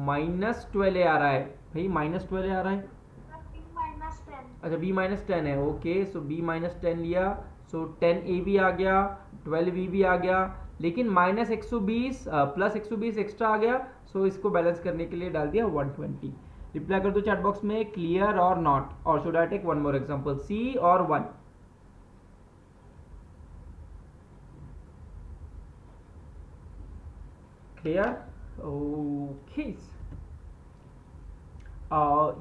[SPEAKER 1] माइनस 12 आ रहा है भाई, माइनस 12 आ रहा है।
[SPEAKER 4] -10
[SPEAKER 1] अच्छा b माइनस 10 है, ओके, सो b माइनस 10 लिया, सो 10 a भी आ गया, 12 b भी आ गया, लेकिन माइनस 120 प्लस 120 एक्स्ट्रा आ गया, सो इसको बैलेंस करने के लिए डाल दिया 120। रिप्लाई कर दो चैट बॉक्स में क्लियर और नॉट, और should I take one more example, सी और 1। Clear, okay.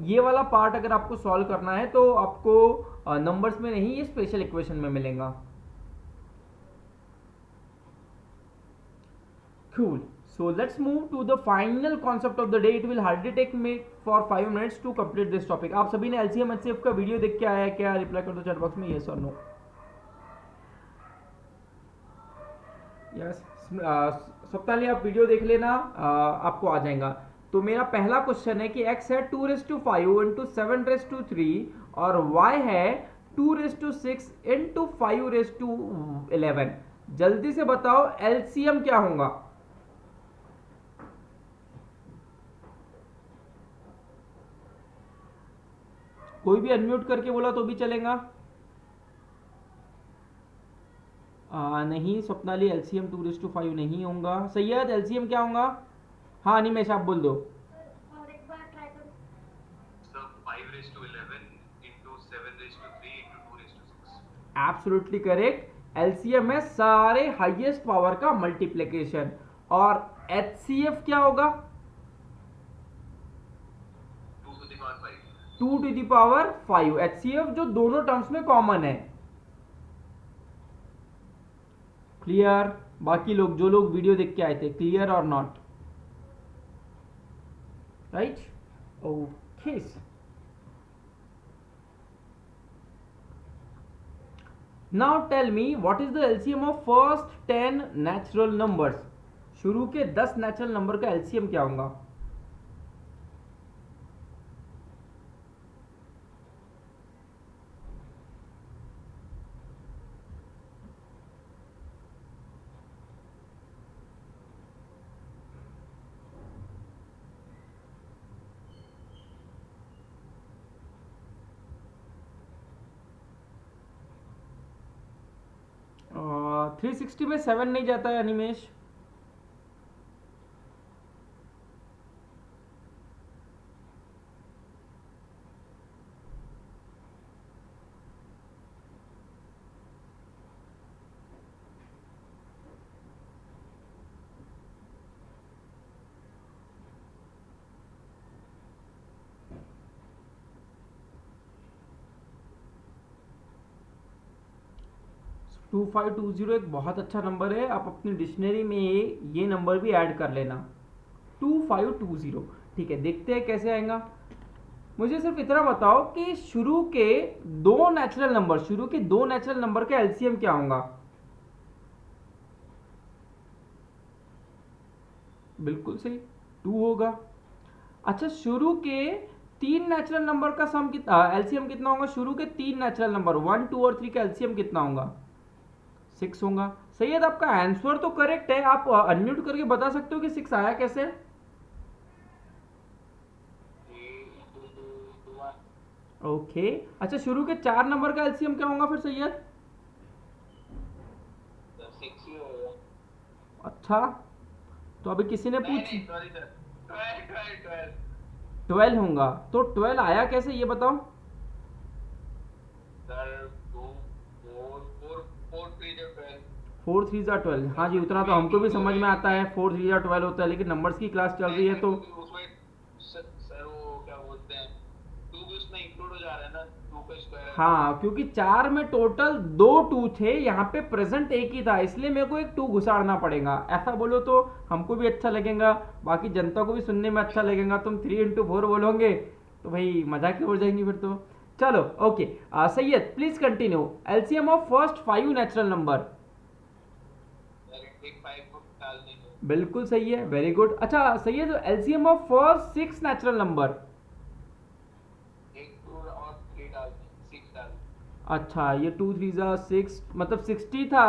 [SPEAKER 1] ये वाला पार्ट अगर आपको सॉल्व करना है तो आपको नंबर्स में नहीं, ये स्पेशल इक्वेशन में मिलेगा। Cool. So let's move to the final concept of the day. It will hardly take me for 5 minutes to complete this topic. आप सभी ने LCM HCF का वीडियो देख के आया है क्या? रिप्लाई कर दो चैट बॉक्स में yes or no. Yes. Swapnali आप वीडियो देख लेना, आपको आ जाएगा। तो मेरा पहला क्वेश्चन है कि x है 2⁵ इंटू 7⁵3 और y है 2⁵6 इंटू 5⁵11। जल्दी से बताओ LCM क्या होगा? कोई भी अनम्यूट करके बोला तो भी चलेगा। नहीं स्वप्नाली LCM 2⁵5 नहीं होगा। सैयद LCM क्या होगा? हाँ अनिमेश आप बोल दो।
[SPEAKER 4] और एक बार ट्राई करो।
[SPEAKER 2] So 5⁵11 into 7⁵3 into 2⁵6.
[SPEAKER 1] Absolutely correct. LCM है सारे हाईएस्ट पावर का मल्टीप्लिकेशन, और HCF क्या होगा? 2 टू द पावर 5। HCF जो दोनों टर्म्स में कॉमन है। क्लियर? बाकी लोग जो लोग वीडियो देख के आए थे, क्लियर और not? Right, okay. Now tell me what is the LCM of first 10 natural numbers. शुरू के 10 नेचुरल नंबर का LCM क्या होगा? और 360 में 7 नहीं जाता है अनिमेश। टू 2520 एक बहुत अच्छा नंबर है, आप अपनी डिक्शनरी में ये नंबर भी ऐड कर लेना 2520। ठीक है, देखते हैं कैसे आएगा। मुझे सिर्फ इतना बताओ कि शुरू के दो नेचुरल नंबर का LCM क्या होगा? बिल्कुल सही, 2 होगा। अच्छा, शुरू के 3 नेचुरल नंबर का सम कितना, LCM कितना होगा? शुरू के 3 नेचुरल नंबर 1, 2 और 3 का LCM कितना होगा? 6 होगा। सैयद आपका आंसर तो करेक्ट है, आप अनम्यूट करके बता सकते हो कि 6 आया कैसे? ओके। अच्छा, शुरू के 4 नंबर का LCM क्या होगा फिर सैयद?
[SPEAKER 2] 6 ही होगा।
[SPEAKER 1] अच्छा, तो अभी किसी ने पूछ,
[SPEAKER 2] नहीं, सॉरी सर, 12
[SPEAKER 1] 12 होगा, तो 12 आया कैसे ये बताओ?
[SPEAKER 2] सर 2 4 4 4 3 12
[SPEAKER 1] 4 3 जा 12, हाँ जी उतना तो हमको भी समझ में आता है, 4 3 जा 12 होता है, लेकिन नंबर्स की क्लास चल रही है तो
[SPEAKER 3] उसमें सर वो क्या बोलते हैं, 2 भी उसमें इंक्लूड हो जा रहा है ना, 2 का स्क्वायर।
[SPEAKER 1] हाँ, क्योंकि 4 में टोटल 2 2 थे, यहाँ पे प्रेजेंट एक ही था, इसलिए मेरे को एक 2 घुसाड़ना पड़ेगा। ऐसा बोलो तो हमको भी अच्छा लगेगा, बाकी जनता को भी सुनने में अच्छा लगेगा। तुम 3 इंटू 4 बोलोगे तो भाई मजाक की हो जाएंगी फिर तो। चलो okay, Syed please continue. LCM of first 5 natural number.
[SPEAKER 3] एक 5 को डाल देंगे।
[SPEAKER 1] बिल्कुल सही है, वेरी गुड। अच्छा Syed, LCM of first 6 natural number.
[SPEAKER 3] एक 2 और 3 डाल देंगे, 6 डाल देंगे।
[SPEAKER 1] अच्छा, ये 2 3 जा 6, मतलब 60 था,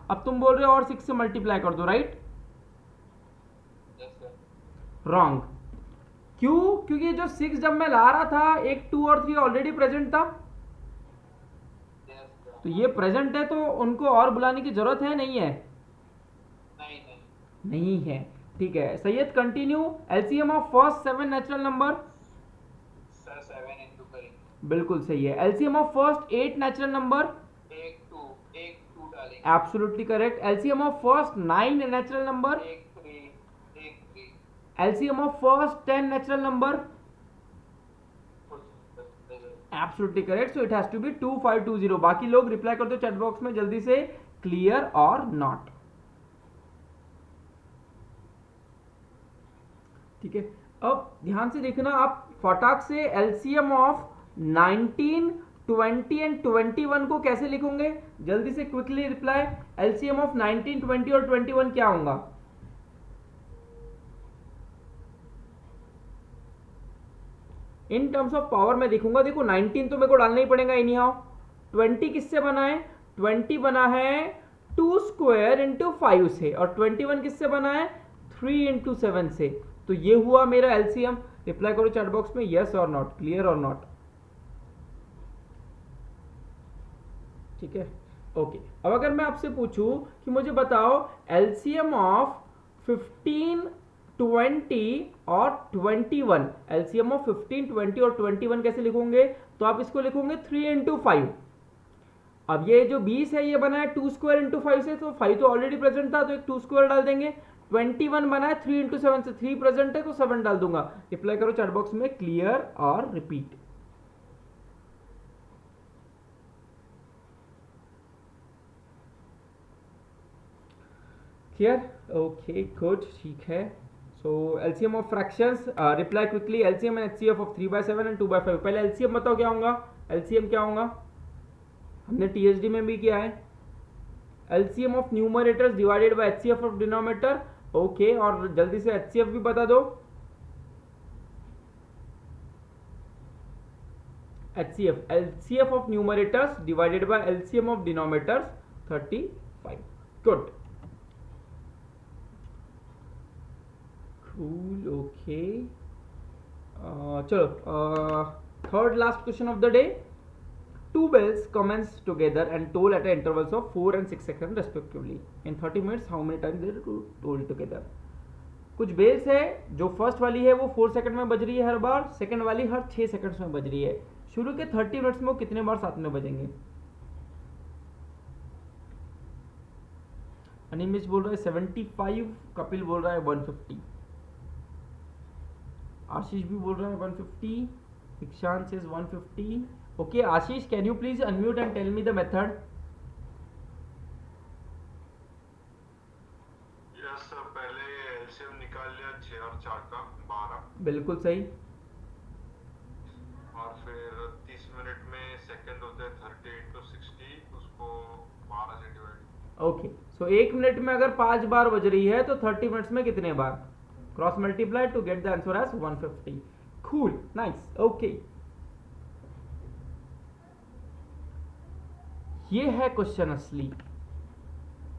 [SPEAKER 1] अब तुम बोल रहे हो और 6 से मल्टीप्लाई कर दो, राइट?
[SPEAKER 3] Yes sir.
[SPEAKER 1] रॉन्ग। क्यों? क्योंकि जो 6 जब मैं ला रहा था, एक 2 और 3 ऑलरेडी प्रेजेंट था,
[SPEAKER 3] यस सर।
[SPEAKER 1] तो ये प्रेजेंट है, तो उनको और बुलाने की जरूरत है नहीं है?
[SPEAKER 3] नहीं नहीं
[SPEAKER 1] नहीं है। ठीक है Syed, continue. LCM of first 7 natural number.
[SPEAKER 3] Sir 7 into करेंगे।
[SPEAKER 1] बिल्कुल सही है। LCM of first 8 natural number.
[SPEAKER 3] एक 2 डालेंगे।
[SPEAKER 1] Absolutely correct. LCM of first 9 natural number.
[SPEAKER 3] एक 3।
[SPEAKER 1] LCM of first 10 natural number. Absolutely correct. So it has to be 2520। बाकी लोग reply कर दो चैट बॉक्स में जल्दी से, क्लियर और नॉट। ठीक है, अब ध्यान से देखना, आप फटाक से एलसीएम ऑफ 19 20 एंड 21 को कैसे लिखोगे? जल्दी से क्विकली रिप्लाई। एलसीएम ऑफ 19 20 और 21 क्या होगा? इन टर्म्स ऑफ पावर में देखूंगा। देखो 19 तो मेरे को डालना ही पड़ेगा एनी हाउ। 20 किससे बना है? 20 बना है 2 स्क्वायर इंटू 5 से, और 21 किससे बना है? 3 इंटू 7 से। तो ये हुआ मेरा एलसीएम। रिप्लाई करो चैट बॉक्स में, यस और नॉट, क्लियर और नॉट। ठीक है ओके। अब अगर मैं आपसे पूछूं कि मुझे बताओ एलसीएम ऑफ 15 20 और 21, एलसीएम ऑफ 15 20 और 21 कैसे लिखोगे? तो आप इसको लिखोगे 3 इंटू 5। अब ये जो 20 है ये बना है 2 स्क्वायर इंटू 5 से, तो 5 तो ऑलरेडी प्रेजेंट था, तो एक 2 स्क्वायर डाल देंगे। 21 बना है 3 इंटू 7 से, 3 प्रेजेंट है तो 7 डाल दूंगा। रिप्लाई करो चैट बॉक्स में, क्लियर और रिपीट। क्लियर ओके गुड, ठीक है। So LCM of fractions, reply quickly. LCM and HCF of 3/7 and 2/5। पहले एलसीएम बताओ क्या होगा? एलसीएम क्या होगा? हमने टीएचडी में भी किया है। LCM of numerators divided by HCF of denominator. Okay, और जल्दी से एचसीएफ भी बता दो। HCF, LCF of numerators divided by LCM of denominators 35। Good, cool, okay. चलो, third last question of the day. Two bells commence together and toll at intervals of 4 and 6 seconds respectively. In 30 minutes, how many times they toll together? कुछ bells है, जो first वाली है वो 4 second में बज रही है हर बार, सेकंड वाली हर 6 सेकंड्स में बज रही है। शुरू के 30 मिनट्स में वो कितने बार साथ में बजेंगे? अनिमेश बोल रहा है 75, कपिल बोल रहा है 150, आशीष भी बोल रहा है 150, इक्षांत says 150। Okay, Ashish, can you please unmute and tell me the method?
[SPEAKER 5] Yes sir, पहले एलसीएम निकाल लिया 6 और 4 का 12,
[SPEAKER 1] बिल्कुल सही।
[SPEAKER 5] और फिर 30 मिनट में सेकंड होते हैं 30 इंटू 60, उसको 12 से डिवाइड।
[SPEAKER 1] ओके, सो 1 मिनट में अगर 5 बार बज रही है तो 30 मिनट्स में कितने बार? Cross multiply to get the answer as 150। Cool, nice, okay. ये है क्वेश्चन असली।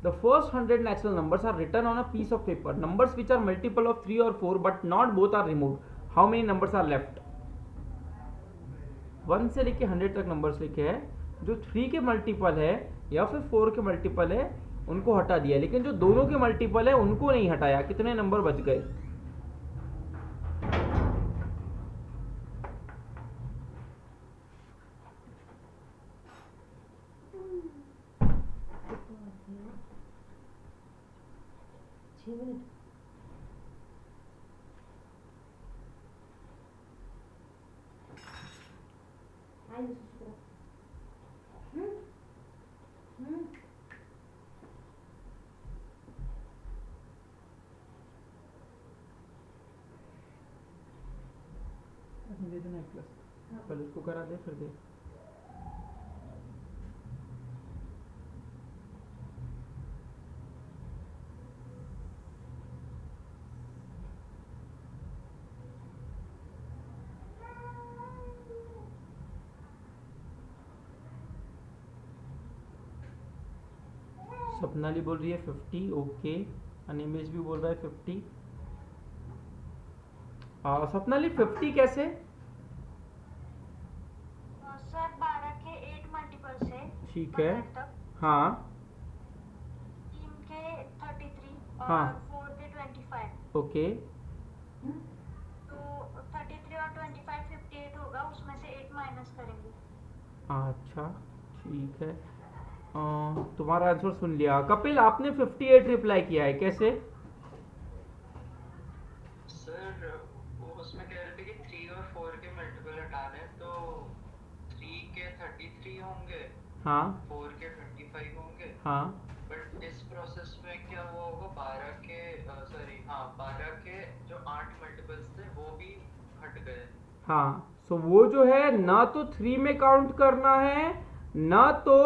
[SPEAKER 1] The first 100 natural numbers are written on a piece of paper. Numbers which are multiple of 3 और 4 but not both are removed. How many numbers are left? 1 से लेके 100 तक numbers लिखे हैं। जो 3 के मल्टीपल है या फिर 4 के मल्टीपल है उनको हटा दिया, लेकिन जो दोनों के मल्टीपल है उनको नहीं हटाया। कितने नंबर बच गए?
[SPEAKER 6] मिनट आई दूसरी तरफ।
[SPEAKER 1] दे देना 1+, पहले उसको करा दे फिर दे। सपनाली बोल रही है 50, ओके। अनिमेश भी बोल रहा है 50। सपनाली 50 कैसे?
[SPEAKER 4] सर 12 के 8 मल्टीपल से
[SPEAKER 1] ठीक है।
[SPEAKER 4] 100 तक,
[SPEAKER 1] हाँ
[SPEAKER 4] 3 के 33 और
[SPEAKER 1] हाँ।
[SPEAKER 4] 4 के 25।
[SPEAKER 1] ओके
[SPEAKER 4] तो 33 और 25 58 होगा, उसमें से 8 माइनस करेंगे।
[SPEAKER 1] अच्छा ठीक है। तुम्हारा आंसर सुन लिया। कपिल आपने 58 रिप्लाई किया है, कैसे?
[SPEAKER 2] सर वो उसमें कह रहे थे कि 3 और 4 के मल्टीपल हटाने हैं, तो 3 के 33 होंगे,
[SPEAKER 1] हाँ
[SPEAKER 2] 4 के 25 होंगे।
[SPEAKER 1] हाँ
[SPEAKER 2] बट इस प्रोसेस में क्या हुआ होगा, 12 के जो 8 मल्टीपल्स थे वो भी हट गए।
[SPEAKER 1] हाँ। सो वो जो है ना तो 3 में काउंट करना है ना तो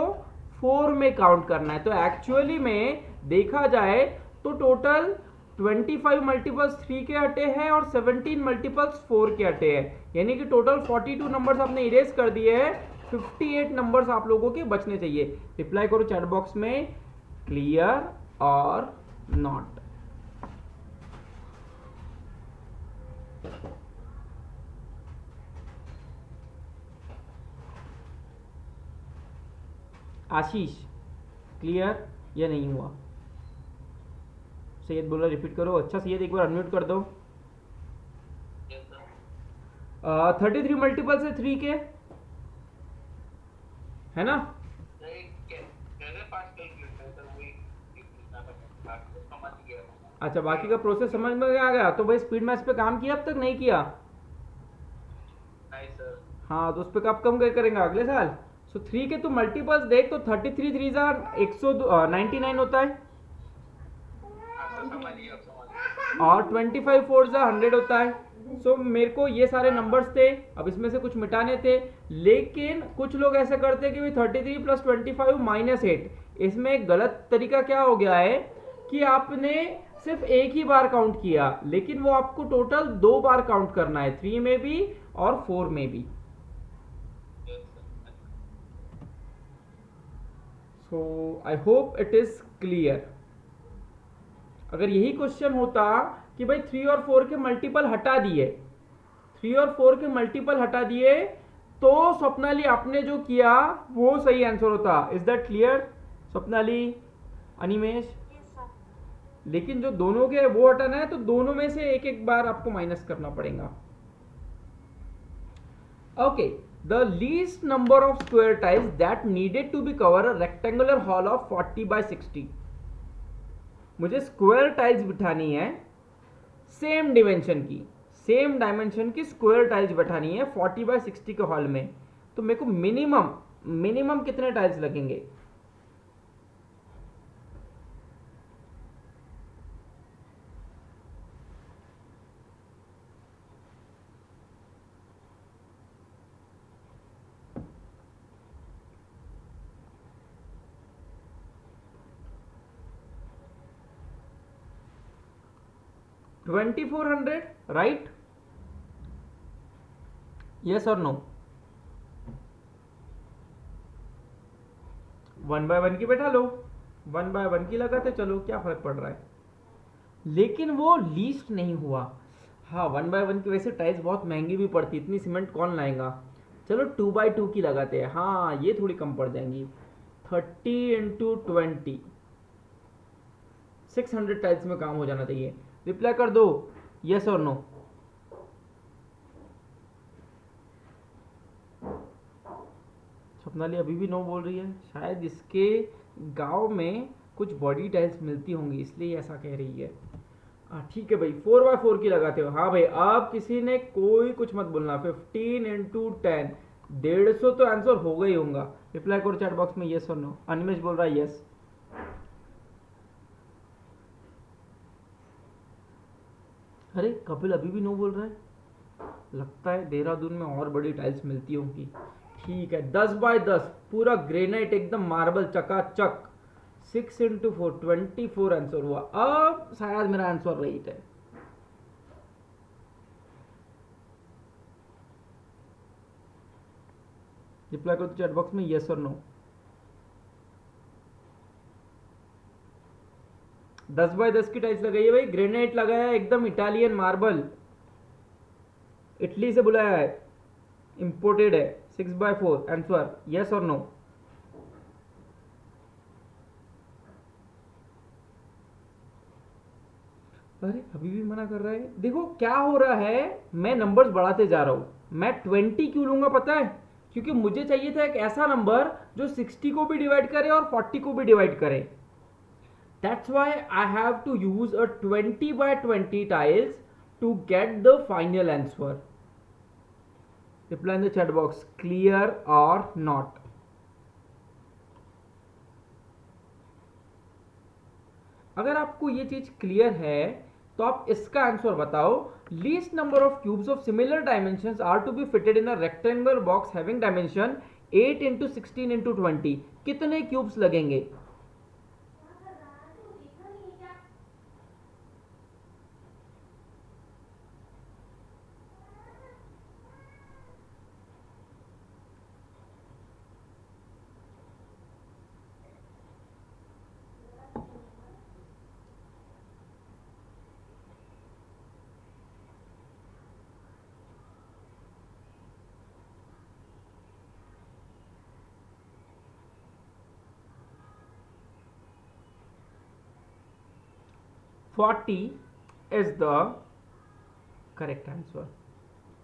[SPEAKER 1] 4 में काउंट करना है। तो एक्चुअली में देखा जाए तो टोटल 25 मल्टीपल्स 3 के हटे हैं और 17 मल्टीपल्स 4 के हटे हैं, यानी कि टोटल 42 नंबर्स आपने इरेज कर दिए हैं। 58 नंबर्स आप लोगों के बचने चाहिए। रिप्लाई करो चैट बॉक्स में क्लियर और नॉट। आशीष क्लियर या नहीं हुआ? सैयद बोला रिपीट करो। अच्छा सैयद एक बार अनम्यूट कर दो। 33 मल्टीपल से 3 के है ना? अच्छा बाकी का प्रोसेस समझ में आ गया? तो भाई स्पीड मैथ्स पे काम किया अब तक नहीं किया?
[SPEAKER 2] नहीं सर।
[SPEAKER 1] हाँ तो उस पर कब कम करेंगे अगले साल। सो 3 के तो मल्टीपल्स देख, तो 33 3 199 होता है और 25 4 100 होता है। सो मेरे को ये सारे नंबर्स थे, अब इसमें से कुछ मिटाने थे, लेकिन कुछ लोग ऐसे करते हैं कि भाई 33 प्लस 25 -8। इसमें एक गलत तरीका क्या हो गया है कि आपने सिर्फ एक ही बार काउंट किया, लेकिन वो आपको टोटल 2 बार काउंट करना है, 3 में भी और 4 में भी। So I hope it is clear. अगर यही क्वेश्चन होता कि भाई 3 और 4 के मल्टीपल हटा दिए, 3 और 4 के मल्टीपल हटा दिए, तो स्वप्नाली आपने जो किया वो सही आंसर होता। Is that clear Swapnali, Animesh?
[SPEAKER 4] Yes sir.
[SPEAKER 1] लेकिन जो दोनों के वो हटाना है, तो दोनों में से एक एक बार आपको माइनस करना पड़ेगा। Okay, the least number of square tiles that needed to be cover a rectangular hall of 40 by 60। मुझे स्क्वायर टाइल्स बिठानी है सेम डायमेंशन की स्क्वायर टाइल्स बिठानी है 40 by 60 के हॉल में। तो मेरे को मिनिमम कितने टाइल्स लगेंगे? $2400, राइट? यस और नो? 1 by 1 की बैठा लो, 1 by 1 की लगाते चलो, क्या फर्क पड़ रहा है? लेकिन वो लीस्ट नहीं हुआ। हाँ 1 by 1 की वजह से टाइल्स बहुत महंगी भी पड़ती, इतनी सीमेंट कौन लाएगा। चलो 2 by 2 की लगाते हैं, हाँ ये थोड़ी कम पड़ जाएंगी। 30 into 20, 600 टाइल्स में काम हो जाना चाहिए। रिप्लाई कर दो यस और नो। स्वप्नाली अभी भी नो बोल रही है, शायद इसके गांव में कुछ बॉडी टाइल्स मिलती होंगी इसलिए ऐसा कह रही है। हाँ ठीक है भाई, 4/4 की लगाते हो। हाँ भाई, अब किसी ने कोई कुछ मत बोलना। 15 इंटू 10, 150 तो आंसर होगा ही होगा। रिप्लाई करो चैट बॉक्स में यस और नो। अनिमेश बोल रहा है यस। अरे कपिल अभी भी नो बोल रहा है, लगता है देहरादून में और बड़ी टाइल्स मिलती होंगी। ठीक है, 10/10 पूरा ग्रेनाइट एकदम मार्बल चकाचक। 6 इंटू 4, 24 आंसर हुआ। अब शायद मेरा आंसर राइट है। रिप्लाई करो चैट बॉक्स में यस और नो। 10/10 की टाइल्स लगाई है भाई, ग्रेनाइट लगाया है, एकदम इटालियन मार्बल, इटली से बुलाया है, इंपोर्टेड है। 6/4 आंसर, यस और नो। अरे अभी भी मना कर रहा है। देखो क्या हो रहा है, मैं नंबर्स बढ़ाते जा रहा हूं। मैं 20 क्यों लूंगा पता है? क्योंकि मुझे चाहिए था एक ऐसा नंबर जो 60 को भी डिवाइड करे और 40 को भी डिवाइड करे। That's why I have to use a 20/20 tiles to get the final answer. Reply in the chat box, clear or not. अगर आपको ये चीज क्लियर है तो आप इसका आंसर बताओ। Least number of cubes of similar dimensions are to be fitted in a rectangular box having dimension 8 into 16 into 20। कितने क्यूब्स लगेंगे? Forty is the correct answer.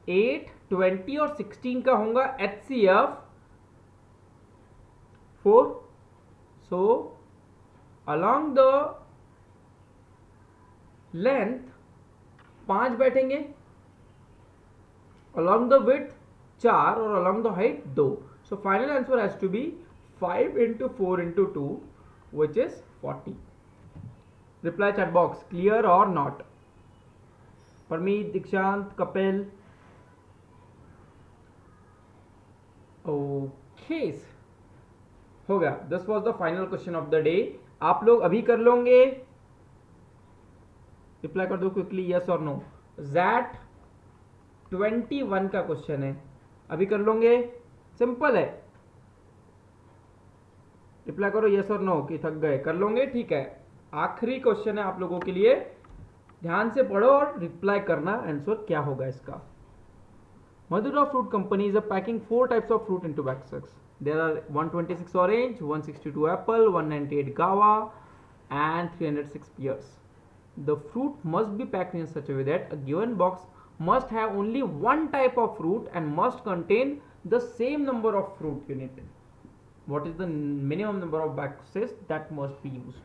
[SPEAKER 1] 8, 20 और 16 का होगा HCF 4। So along the length 5 बैठेंगे, along the width 4 और along the height 2। So final answer has to be 5 into 4 into 2 which is 40. Reply chat box, clear or not. Parmeet, दीक्षांत, Kapil. Okay हो गया। This was the final question of the day. आप लोग अभी कर लोगे? Reply कर दो क्विकली यस और नो। ज़ैट 21 का क्वेश्चन है, अभी कर लोगे? सिंपल है। रिप्लाई करो यस और नो कि थक गए। कर लोगे? ठीक है, आखिरी क्वेश्चन है आप लोगों के लिए, ध्यान से पढ़ो और रिप्लाई करना आंसर क्या होगा इसका। Madura Fruit Company is packing 4 types of fruit into baskets. There are 126 orange, 162 apple, 198 guava, and 306 pears. The fruit must be packed in such a way that a given box must have only one type of fruit and must contain the same number of fruit unit. What is the minimum number of boxes that must be used?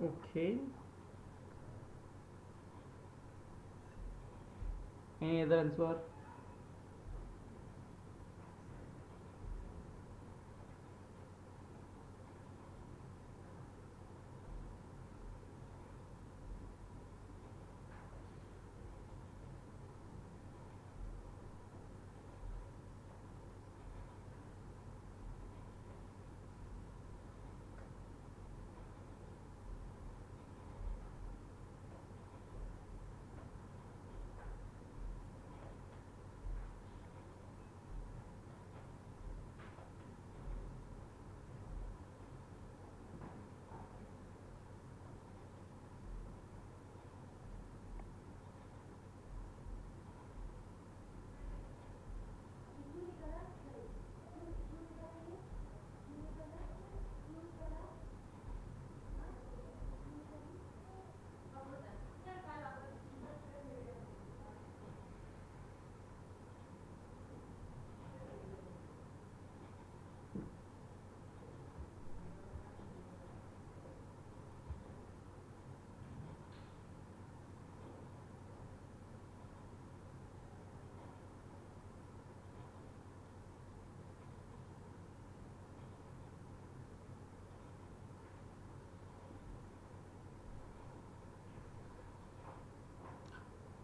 [SPEAKER 1] Okay. Any other answer?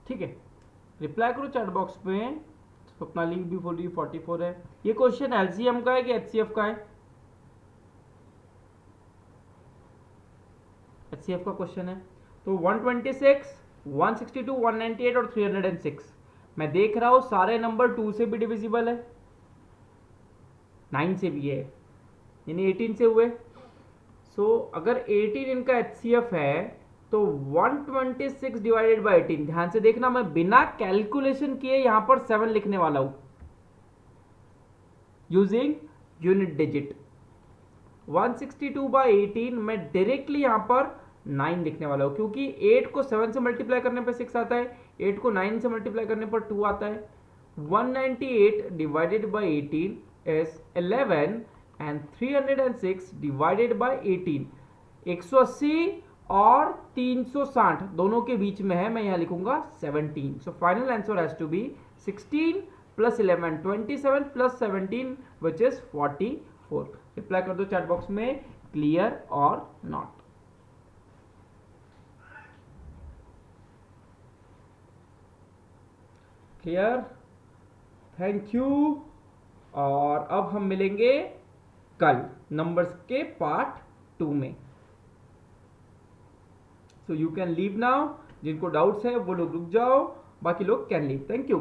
[SPEAKER 1] ठीक है, reply करो chat box में। स्वप्नाली भी बोल रही 44 है। ये question LCM का है कि एचसीएफ का है? एचसीएफ का क्वेश्चन है। तो 126, 162, 198 और 306 मैं देख रहा हूं सारे नंबर 2 से भी डिविजिबल है, 9 से भी है, यानी 18 से हुए। सो अगर 18 इनका एचसीएफ है तो 126 डिवाइडेड बाई 18, ध्यान से देखना मैं बिना कैलकुलेशन किए यहां पर 7 लिखने वाला हूं यूजिंग यूनिट डिजिट। 162 बाई 18 मैं डायरेक्टली यहां पर 9 लिखने वाला हूं, क्योंकि 8 को 7 से मल्टीप्लाई करने पर 6 आता है, 8 को 9 से मल्टीप्लाई करने पर 2 आता है। 198 divided by 18 is 11 and 306 divided by 18 180 और 360 दोनों के बीच में है, मैं यहां लिखूंगा 17। So final answer has to be 16 plus 11 27 plus 17 which is 44। Reply कर दो चैट बॉक्स में क्लियर और नॉट। Clear, thank you. और अब हम मिलेंगे कल नंबर्स के पार्ट 2 में। So you can leave now, जिनको डाउट्स है वो लोग रुक जाओ, बाकी लोग कैन लीव। Thank you.